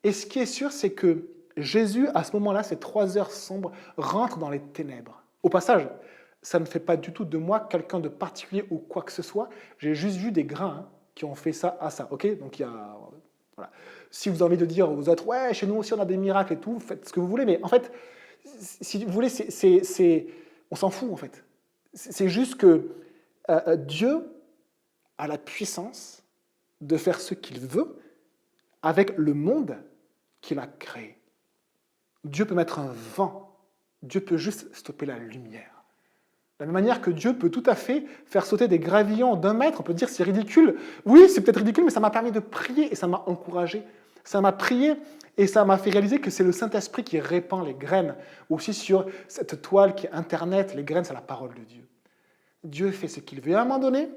Et ce qui est sûr, c'est que Jésus, à ce moment-là, ces 3 heures sombres, rentre dans les ténèbres. Au passage, ça ne fait pas du tout de moi quelqu'un de particulier ou quoi que ce soit. J'ai juste vu des grains qui ont fait ça à ça. Ok, donc il y a... Voilà. Si vous avez envie de dire aux autres, ouais, chez nous aussi on a des miracles et tout, faites ce que vous voulez. Mais en fait, si vous voulez, on s'en fout en fait. C'est juste que Dieu a la puissance de faire ce qu'il veut avec le monde qu'il a créé. Dieu peut mettre un vent. Dieu peut juste stopper la lumière. De la même manière que Dieu peut tout à fait faire sauter des gravillons d'1 mètre, on peut dire c'est ridicule. Oui, c'est peut-être ridicule, mais ça m'a permis de prier et ça m'a encouragé. Ça m'a prié et ça m'a fait réaliser que c'est le Saint-Esprit qui répand les graines. Aussi sur cette toile qui est Internet, les graines, c'est la parole de Dieu. Dieu fait ce qu'il veut. Et à un moment donné,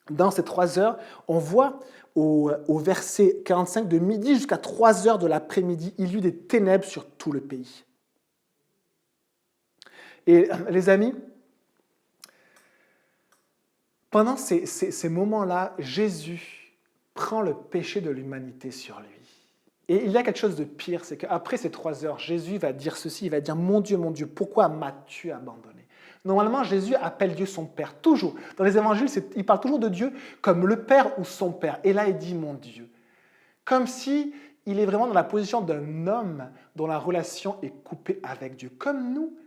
dans ces 3 heures, on voit au verset 45, de midi jusqu'à 3 heures de l'après-midi, il y eut des ténèbres sur tout le pays. Et les amis, pendant ces moments-là, Jésus prend le péché de l'humanité sur lui. Et il y a quelque chose de pire, c'est qu'après ces 3 heures, Jésus va dire ceci, il va dire « Mon Dieu, pourquoi m'as-tu abandonné ?» Normalement, Jésus appelle Dieu son Père, toujours. Dans les évangiles, il parle toujours de Dieu comme le Père ou son Père. Et là, il dit « Mon Dieu ». Comme si il est vraiment dans la position d'un homme dont la relation est coupée avec Dieu. Comme nous,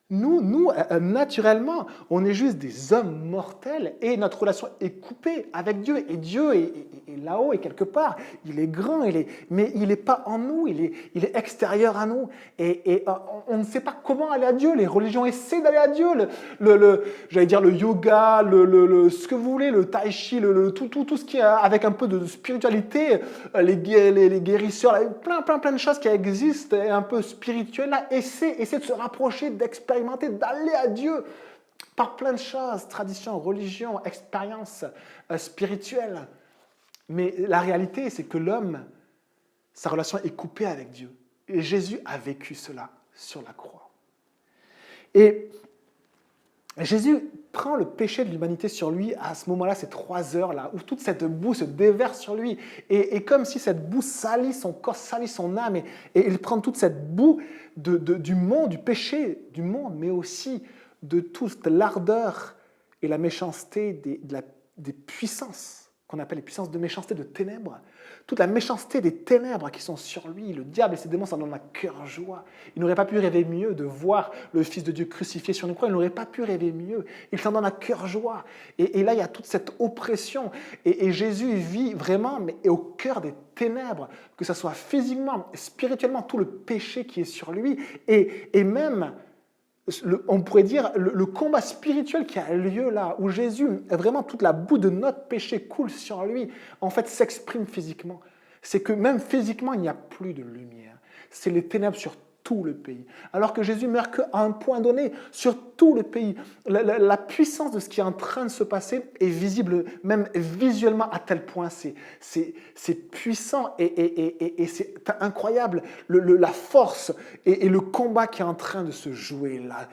Naturellement, on est juste des hommes mortels et notre relation est coupée avec Dieu. Et Dieu est là-haut et quelque part. Il est grand, mais il n'est pas en nous, il est extérieur à nous. On ne sait pas comment aller à Dieu. Les religions essaient d'aller à Dieu. J'allais dire le yoga, ce que vous voulez, le tai chi, tout ce qui est avec un peu de spiritualité, les guérisseurs, plein de choses qui existent et un peu spirituelles, là, essaient de se rapprocher, d'expérimenter, d'aller à Dieu par plein de choses, traditions, religions, expériences spirituelles. Mais la réalité, c'est que l'homme, sa relation est coupée avec Dieu. Et Jésus a vécu cela sur la croix. Et Jésus prend le péché de l'humanité sur lui à ce moment-là, ces 3 heures-là, où toute cette boue se déverse sur lui. Et comme si cette boue salit son corps, salit son âme. Et il prend toute cette boue du monde, du péché du monde, mais aussi de toute l'ardeur et la méchanceté des puissances, qu'on appelle les puissances de méchanceté, de ténèbres. Toute la méchanceté des ténèbres qui sont sur lui, le diable et ses démons s'en donnent un cœur joie. Il n'aurait pas pu rêver mieux de voir le Fils de Dieu crucifié sur une croix, il n'aurait pas pu rêver mieux. Il s'en donne un cœur joie. Et là, il y a toute cette oppression. Et Jésus vit vraiment mais au cœur des ténèbres, que ce soit physiquement, spirituellement, tout le péché qui est sur lui. Et même, on pourrait dire, le combat spirituel qui a lieu là, où Jésus, vraiment toute la boue de notre péché coule sur lui, en fait s'exprime physiquement. C'est que même physiquement, il n'y a plus de lumière. C'est les ténèbres sur tout le pays. Alors que Jésus meurt qu'à un point donné, sur tout le pays. La puissance de ce qui est en train de se passer est visible, même visuellement, à tel point. C'est puissant et c'est incroyable. La force et le combat qui est en train de se jouer là.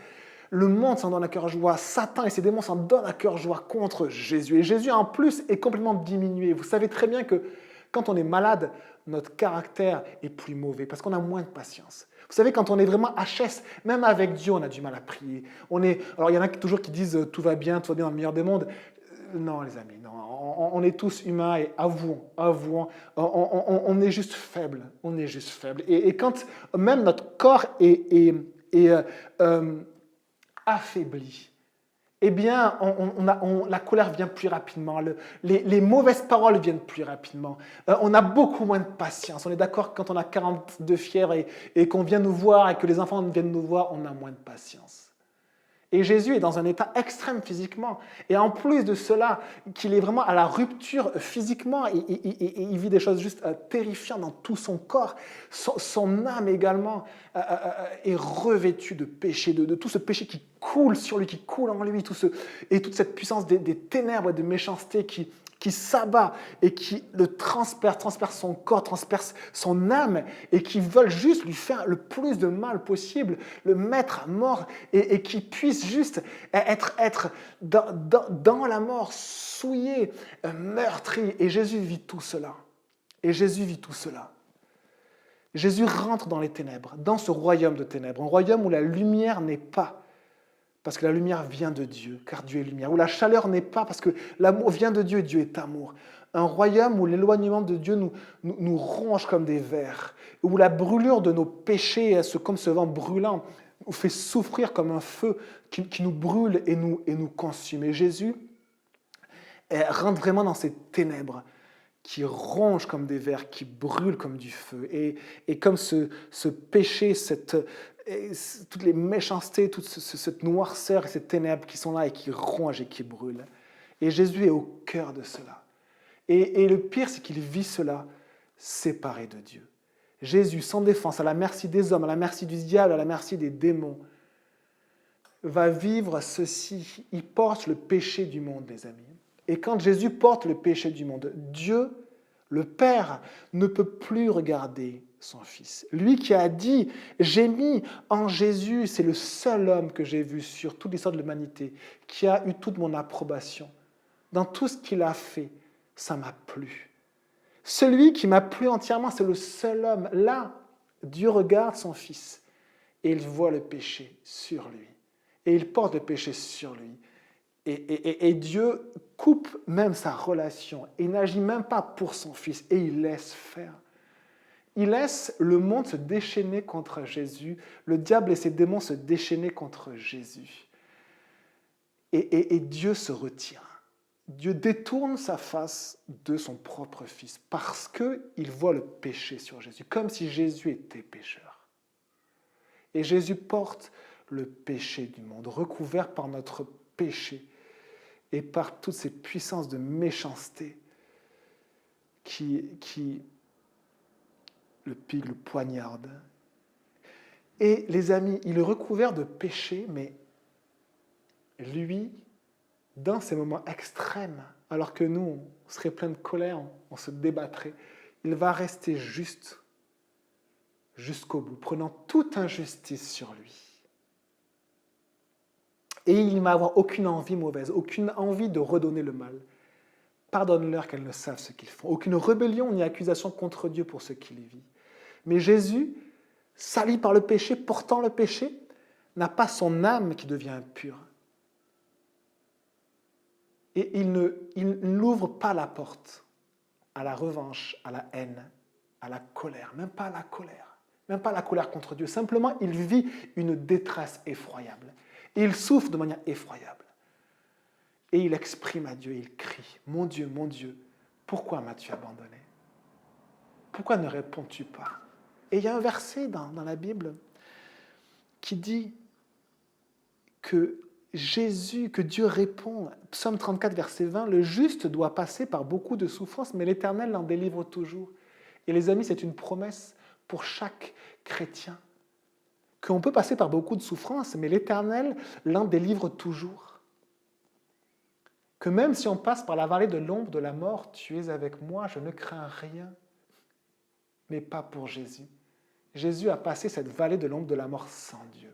Le monde s'en donne à cœur joie. Satan et ses démons s'en donnent à cœur joie contre Jésus. Et Jésus, en plus, est complètement diminué. Vous savez très bien que quand on est malade, notre caractère est plus mauvais parce qu'on a moins de patience. Vous savez, quand on est vraiment HS, même avec Dieu, on a du mal à prier. Alors, il y en a toujours qui disent tout va bien dans le meilleur des mondes. Non, les amis, non. On est tous humains et avouons, on est juste faible. On est juste faible. Et quand même notre corps est affaibli, eh bien, la colère vient plus rapidement, les mauvaises paroles viennent plus rapidement, on a beaucoup moins de patience. On est d'accord que quand on a 42 fièvre et qu'on vient nous voir et que les enfants viennent nous voir, on a moins de patience. Et Jésus est dans un état extrême physiquement. Et en plus de cela, qu'il est vraiment à la rupture physiquement, il vit des choses juste terrifiantes dans tout son corps. Son âme également est revêtue de péché, de tout ce péché qui coule sur lui, qui coule en lui, et toute cette puissance des ténèbres et de méchanceté qui s'abat et qui le transperce son corps, transperce son âme et qui veulent juste lui faire le plus de mal possible, le mettre à mort et qui puisse juste être dans la mort, souillé, meurtri. Et Jésus vit tout cela. Jésus rentre dans les ténèbres, dans ce royaume de ténèbres, un royaume où la lumière n'est pas. Parce que la lumière vient de Dieu, car Dieu est lumière. Où la chaleur n'est pas, parce que l'amour vient de Dieu et Dieu est amour. Un royaume où l'éloignement de Dieu nous ronge comme des vers. Où la brûlure de nos péchés, comme ce vent brûlant, nous fait souffrir comme un feu qui nous brûle et nous consume. Et Jésus rentre vraiment dans ces ténèbres qui rongent comme des vers, qui brûlent comme du feu. Et comme ce péché, toutes les méchancetés, toute cette noirceur et ces ténèbres qui sont là et qui rongent et qui brûlent. Et Jésus est au cœur de cela. Et le pire, c'est qu'il vit cela séparé de Dieu. Jésus, sans défense, à la merci des hommes, à la merci du diable, à la merci des démons, va vivre ceci. Il porte le péché du monde, les amis. Et quand Jésus porte le péché du monde, Dieu, le Père, ne peut plus regarder son Fils. Lui qui a dit « J'ai mis en Jésus, c'est le seul homme que j'ai vu sur toute l'histoire de l'humanité, qui a eu toute mon approbation. Dans tout ce qu'il a fait, ça m'a plu. Celui qui m'a plu entièrement, c'est le seul homme. » Là, Dieu regarde son Fils et il voit le péché sur lui. Et il porte le péché sur lui. Et Dieu coupe même sa relation et n'agit même pas pour son Fils et il laisse faire. Il laisse le monde se déchaîner contre Jésus, le diable et ses démons se déchaîner contre Jésus. Et Dieu se retire. Dieu détourne sa face de son propre Fils parce qu'il voit le péché sur Jésus, comme si Jésus était pécheur. Et Jésus porte le péché du monde, recouvert par notre péché et par toutes ces puissances de méchanceté qui le pique, le poignarde. Et les amis, il est recouvert de péché, mais lui, dans ces moments extrêmes, alors que nous, on serait plein de colère, on se débattrait, il va rester juste jusqu'au bout, prenant toute injustice sur lui. Et il ne va avoir aucune envie mauvaise, aucune envie de redonner le mal. Pardonne-leur qu'elles ne savent ce qu'ils font. Aucune rébellion ni accusation contre Dieu pour ce qu'il vit. Mais Jésus, sali par le péché, portant le péché, n'a pas son âme qui devient impure. Et il n'ouvre pas la porte à la revanche, à la haine, à la colère, même pas à la colère, même pas à la colère contre Dieu. Simplement, il vit une détresse effroyable. Et il souffre de manière effroyable. Et il exprime à Dieu, il crie, « Mon Dieu, pourquoi m'as-tu abandonné? Pourquoi ne réponds-tu pas ?» Et il y a un verset dans la Bible qui dit que Dieu répond, Psaume 34, verset 20, « Le juste doit passer par beaucoup de souffrances, mais l'Éternel l'en délivre toujours. » Et les amis, c'est une promesse pour chaque chrétien, qu'on peut passer par beaucoup de souffrances, mais l'Éternel l'en délivre toujours. Que même si on passe par la vallée de l'ombre de la mort, tu es avec moi, je ne crains rien, mais pas pour Jésus. Jésus a passé cette vallée de l'ombre de la mort sans Dieu,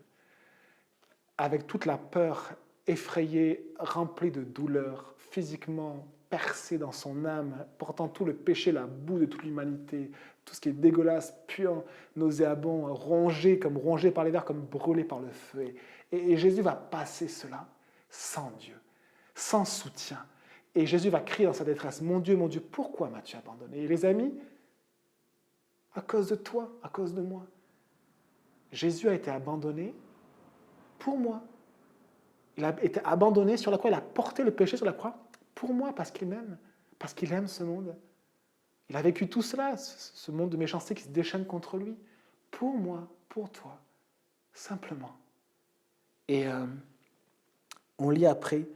avec toute la peur, effrayé, rempli de douleur, physiquement percé dans son âme, portant tout le péché, la boue de toute l'humanité, tout ce qui est dégueulasse, puant, nauséabond, rongé par les vers, comme brûlé par le feu. Et Jésus va passer cela sans Dieu, sans soutien. Et Jésus va crier dans sa détresse, « Mon Dieu, pourquoi m'as-tu abandonné ?» Et les amis, à cause de toi, à cause de moi. Jésus a été abandonné pour moi. Il a été abandonné sur la croix, il a porté le péché sur la croix pour moi, parce qu'il m'aime, parce qu'il aime ce monde. Il a vécu tout cela, ce monde de méchanceté qui se déchaîne contre lui, pour moi, pour toi, simplement. Et on lit après,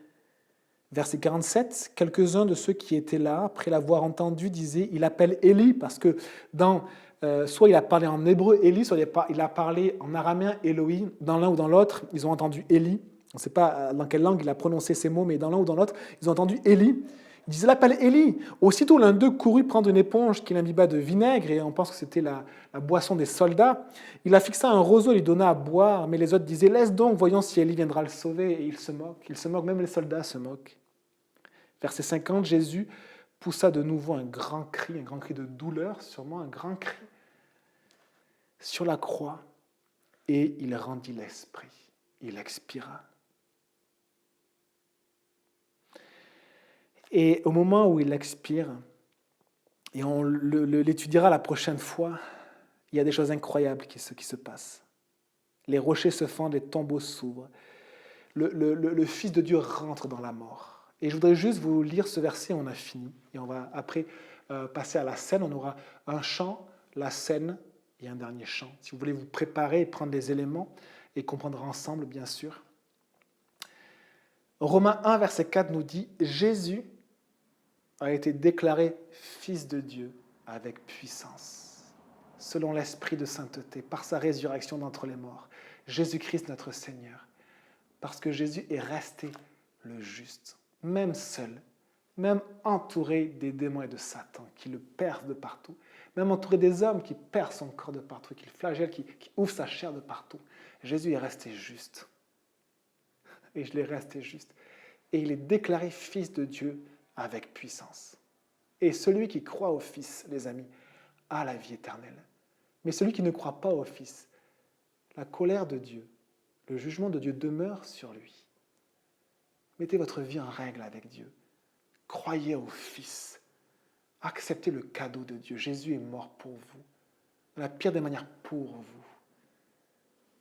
verset 47, quelques-uns de ceux qui étaient là, après l'avoir entendu, disaient, il appelle Élie, parce que soit il a parlé en hébreu Élie, soit il a parlé en araméen Elohim, dans l'un ou dans l'autre, ils ont entendu Élie. On ne sait pas dans quelle langue il a prononcé ces mots, mais dans l'un ou dans l'autre, ils ont entendu Élie. Ils disaient, il appelle Élie. Aussitôt, l'un d'eux courut prendre une éponge qu'il imbiba de vinaigre, et on pense que c'était la boisson des soldats. Il la fixa à un roseau et lui donna à boire, mais les autres disaient, laisse donc, voyons si Élie viendra le sauver. Et il se moque, même les soldats se moquent. Verset 50, Jésus poussa de nouveau un grand cri de douleur, sûrement un grand cri, sur la croix, et il rendit l'esprit. Il expira. Et au moment où il expire, et on l'étudiera la prochaine fois, il y a des choses incroyables qui se passent. Les rochers se fendent, les tombeaux s'ouvrent. Le Fils de Dieu rentre dans la mort. Et je voudrais juste vous lire ce verset, on a fini. Et on va après passer à la scène. On aura un chant, la scène et un dernier chant. Si vous voulez vous préparer et prendre les éléments et comprendre ensemble, bien sûr. Romains 1, verset 4 nous dit « Jésus a été déclaré Fils de Dieu avec puissance, selon l'Esprit de sainteté, par sa résurrection d'entre les morts. Jésus-Christ notre Seigneur, parce que Jésus est resté le juste, même seul, même entouré des démons et de Satan, qui le percent de partout, même entouré des hommes qui percent son corps de partout, qui le flagellent, qui ouvrent sa chair de partout. Jésus est resté juste. Et je l'ai resté juste. Et il est déclaré Fils de Dieu avec puissance. Et celui qui croit au Fils, les amis, a la vie éternelle. Mais celui qui ne croit pas au Fils, la colère de Dieu, le jugement de Dieu demeure sur lui. Mettez votre vie en règle avec Dieu. Croyez au Fils. Acceptez le cadeau de Dieu. Jésus est mort pour vous. de la pire des manières pour vous.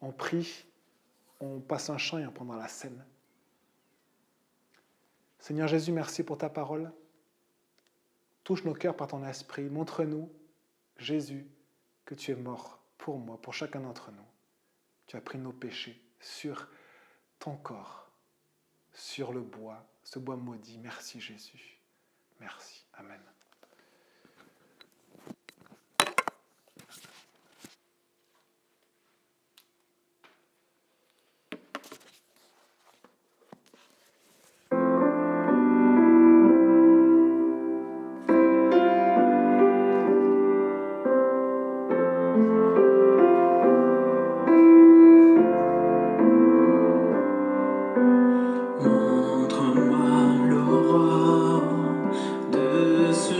On prie, on passe un chant et on prendra la scène. Seigneur Jésus, merci pour ta parole. Touche nos cœurs par ton esprit. Montre-nous, Jésus, que tu es mort pour moi, pour chacun d'entre nous. Tu as pris nos péchés sur ton corps, sur le bois, ce bois maudit. Merci Jésus. Merci. Amen. Montre-moi l'aurore de ce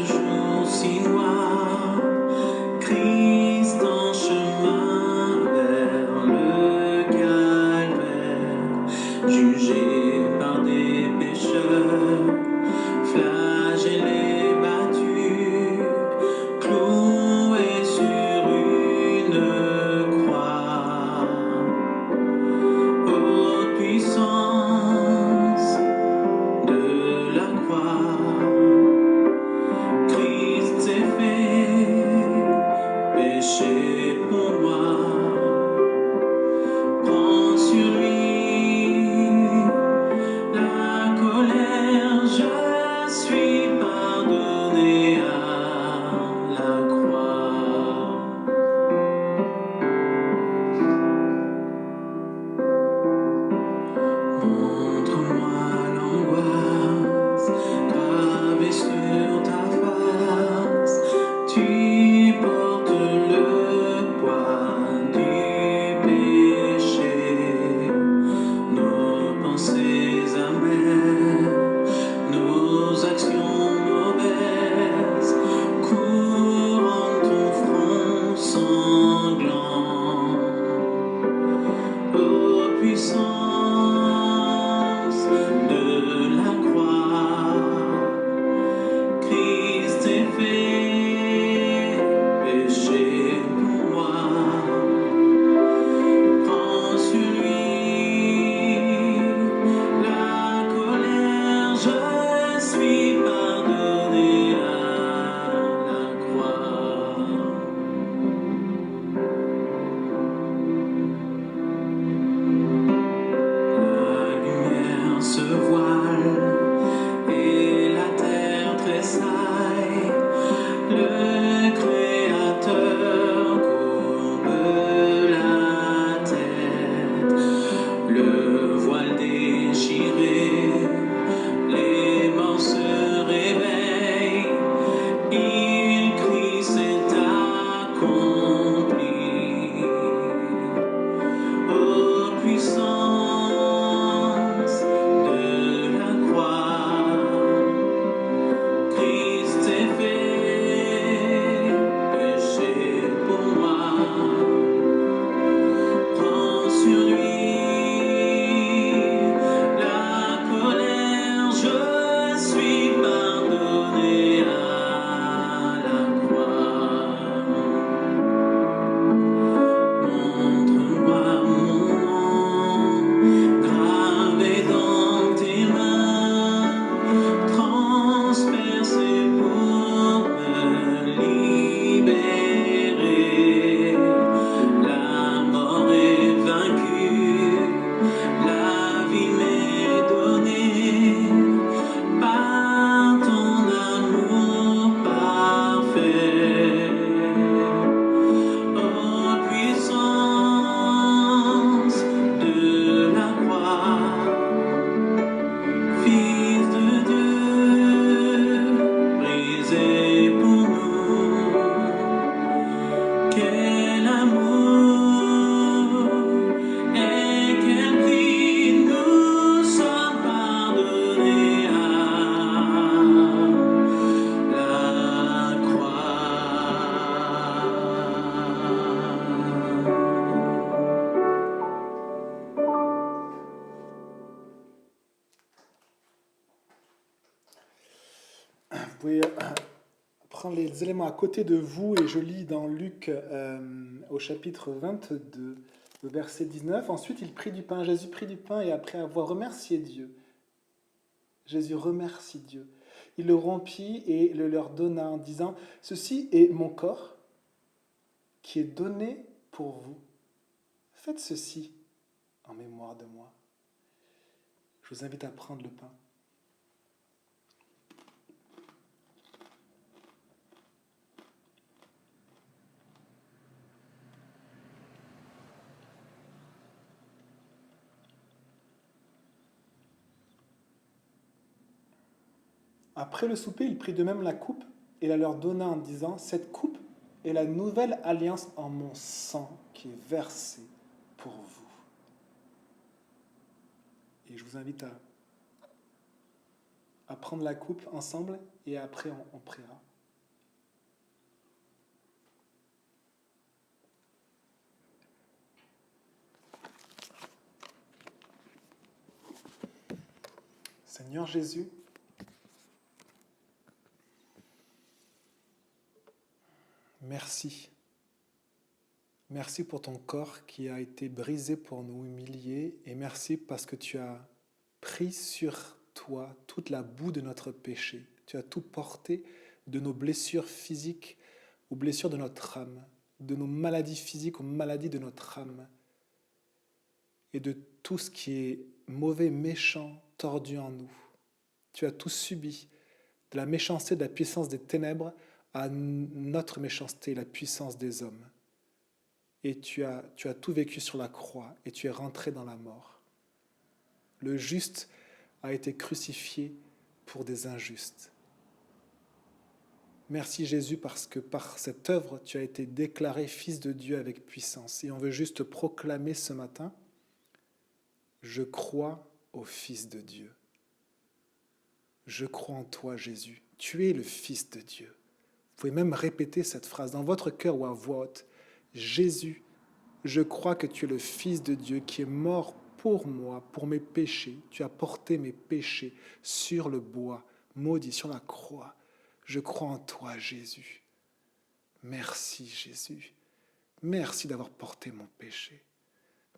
les éléments à côté de vous et je lis dans Luc au chapitre 22, le verset 19. Ensuite, il prit du pain. Jésus prit du pain et après avoir remercié Dieu, Jésus remercie Dieu. Il le rompit et le leur donna en disant, « Ceci est mon corps qui est donné pour vous. Faites ceci en mémoire de moi. » Je vous invite à prendre le pain. Après le souper, il prit de même la coupe et la leur donna en disant, « Cette coupe est la nouvelle alliance en mon sang qui est versé pour vous. » Et je vous invite à prendre la coupe ensemble et après on priera. Seigneur Jésus, merci. Merci pour ton corps qui a été brisé pour nous humilier et merci parce que tu as pris sur toi toute la boue de notre péché. Tu as tout porté de nos blessures physiques aux blessures de notre âme, de nos maladies physiques aux maladies de notre âme et de tout ce qui est mauvais, méchant, tordu en nous. Tu as tout subi, de la méchanceté, de la puissance des ténèbres à notre méchanceté, la puissance des hommes. Et tu as tout vécu sur la croix et tu es rentré dans la mort. Le juste a été crucifié pour des injustes. Merci Jésus parce que par cette œuvre, tu as été déclaré Fils de Dieu avec puissance. Et on veut juste proclamer ce matin, je crois au Fils de Dieu. Je crois en toi Jésus. Tu es le Fils de Dieu. Vous pouvez même répéter cette phrase dans votre cœur ou à voix haute. Jésus, je crois que tu es le Fils de Dieu qui est mort pour moi, pour mes péchés. Tu as porté mes péchés sur le bois, maudit sur la croix. Je crois en toi, Jésus. Merci, Jésus. Merci d'avoir porté mon péché.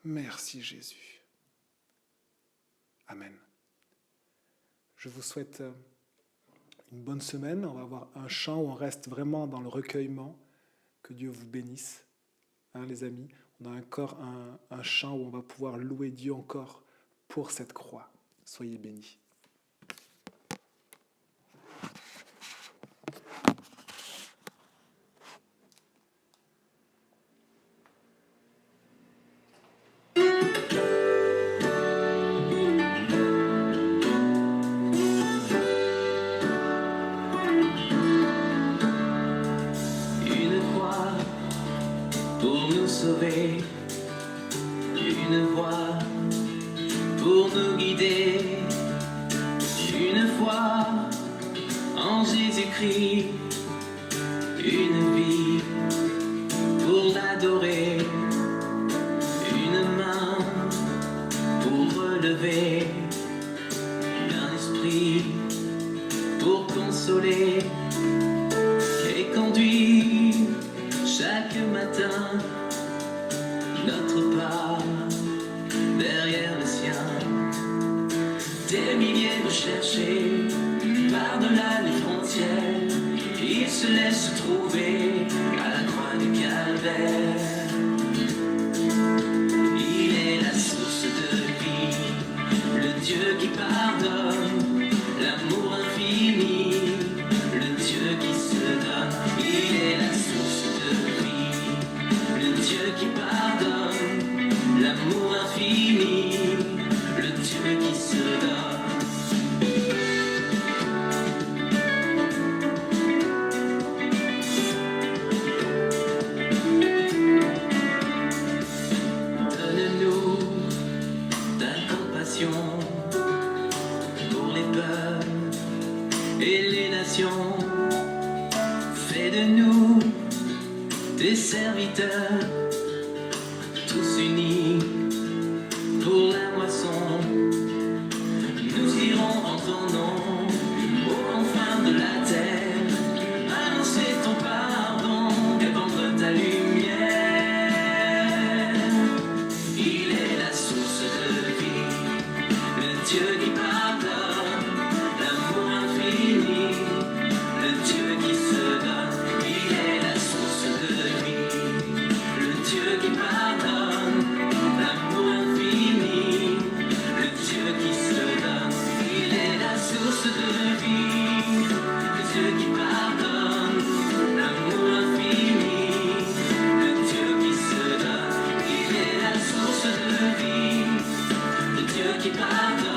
Merci, Jésus. Amen. Je vous souhaite une bonne semaine. On va avoir un chant où on reste vraiment dans le recueillement. Que Dieu vous bénisse, les amis. On a encore un chant où on va pouvoir louer Dieu encore pour cette croix. Soyez bénis. Sauver, une voix pour nous guider, une foi en Jésus-Christ, une vie pour l'adorer, une main pour relever, un esprit pour consoler et conduire chaque matin notre pas derrière le sien. Des milliers recherchés par-delà les frontières, ils se laissent trouver à la croix du calvaire. Il est la source de vie, le Dieu qui pardonne, l'amour infini, le Dieu qui se donne. Il est la source de vie, le Dieu qui pardonne, l'amour infini, le Dieu qui se donne. Donne-nous ta compassion pour les peuples et les nations. Fais de nous tes serviteurs, tous unis pour la moisson. Nous irons en ton nom aux confins de la terre, annoncer Dieu qui pardonne.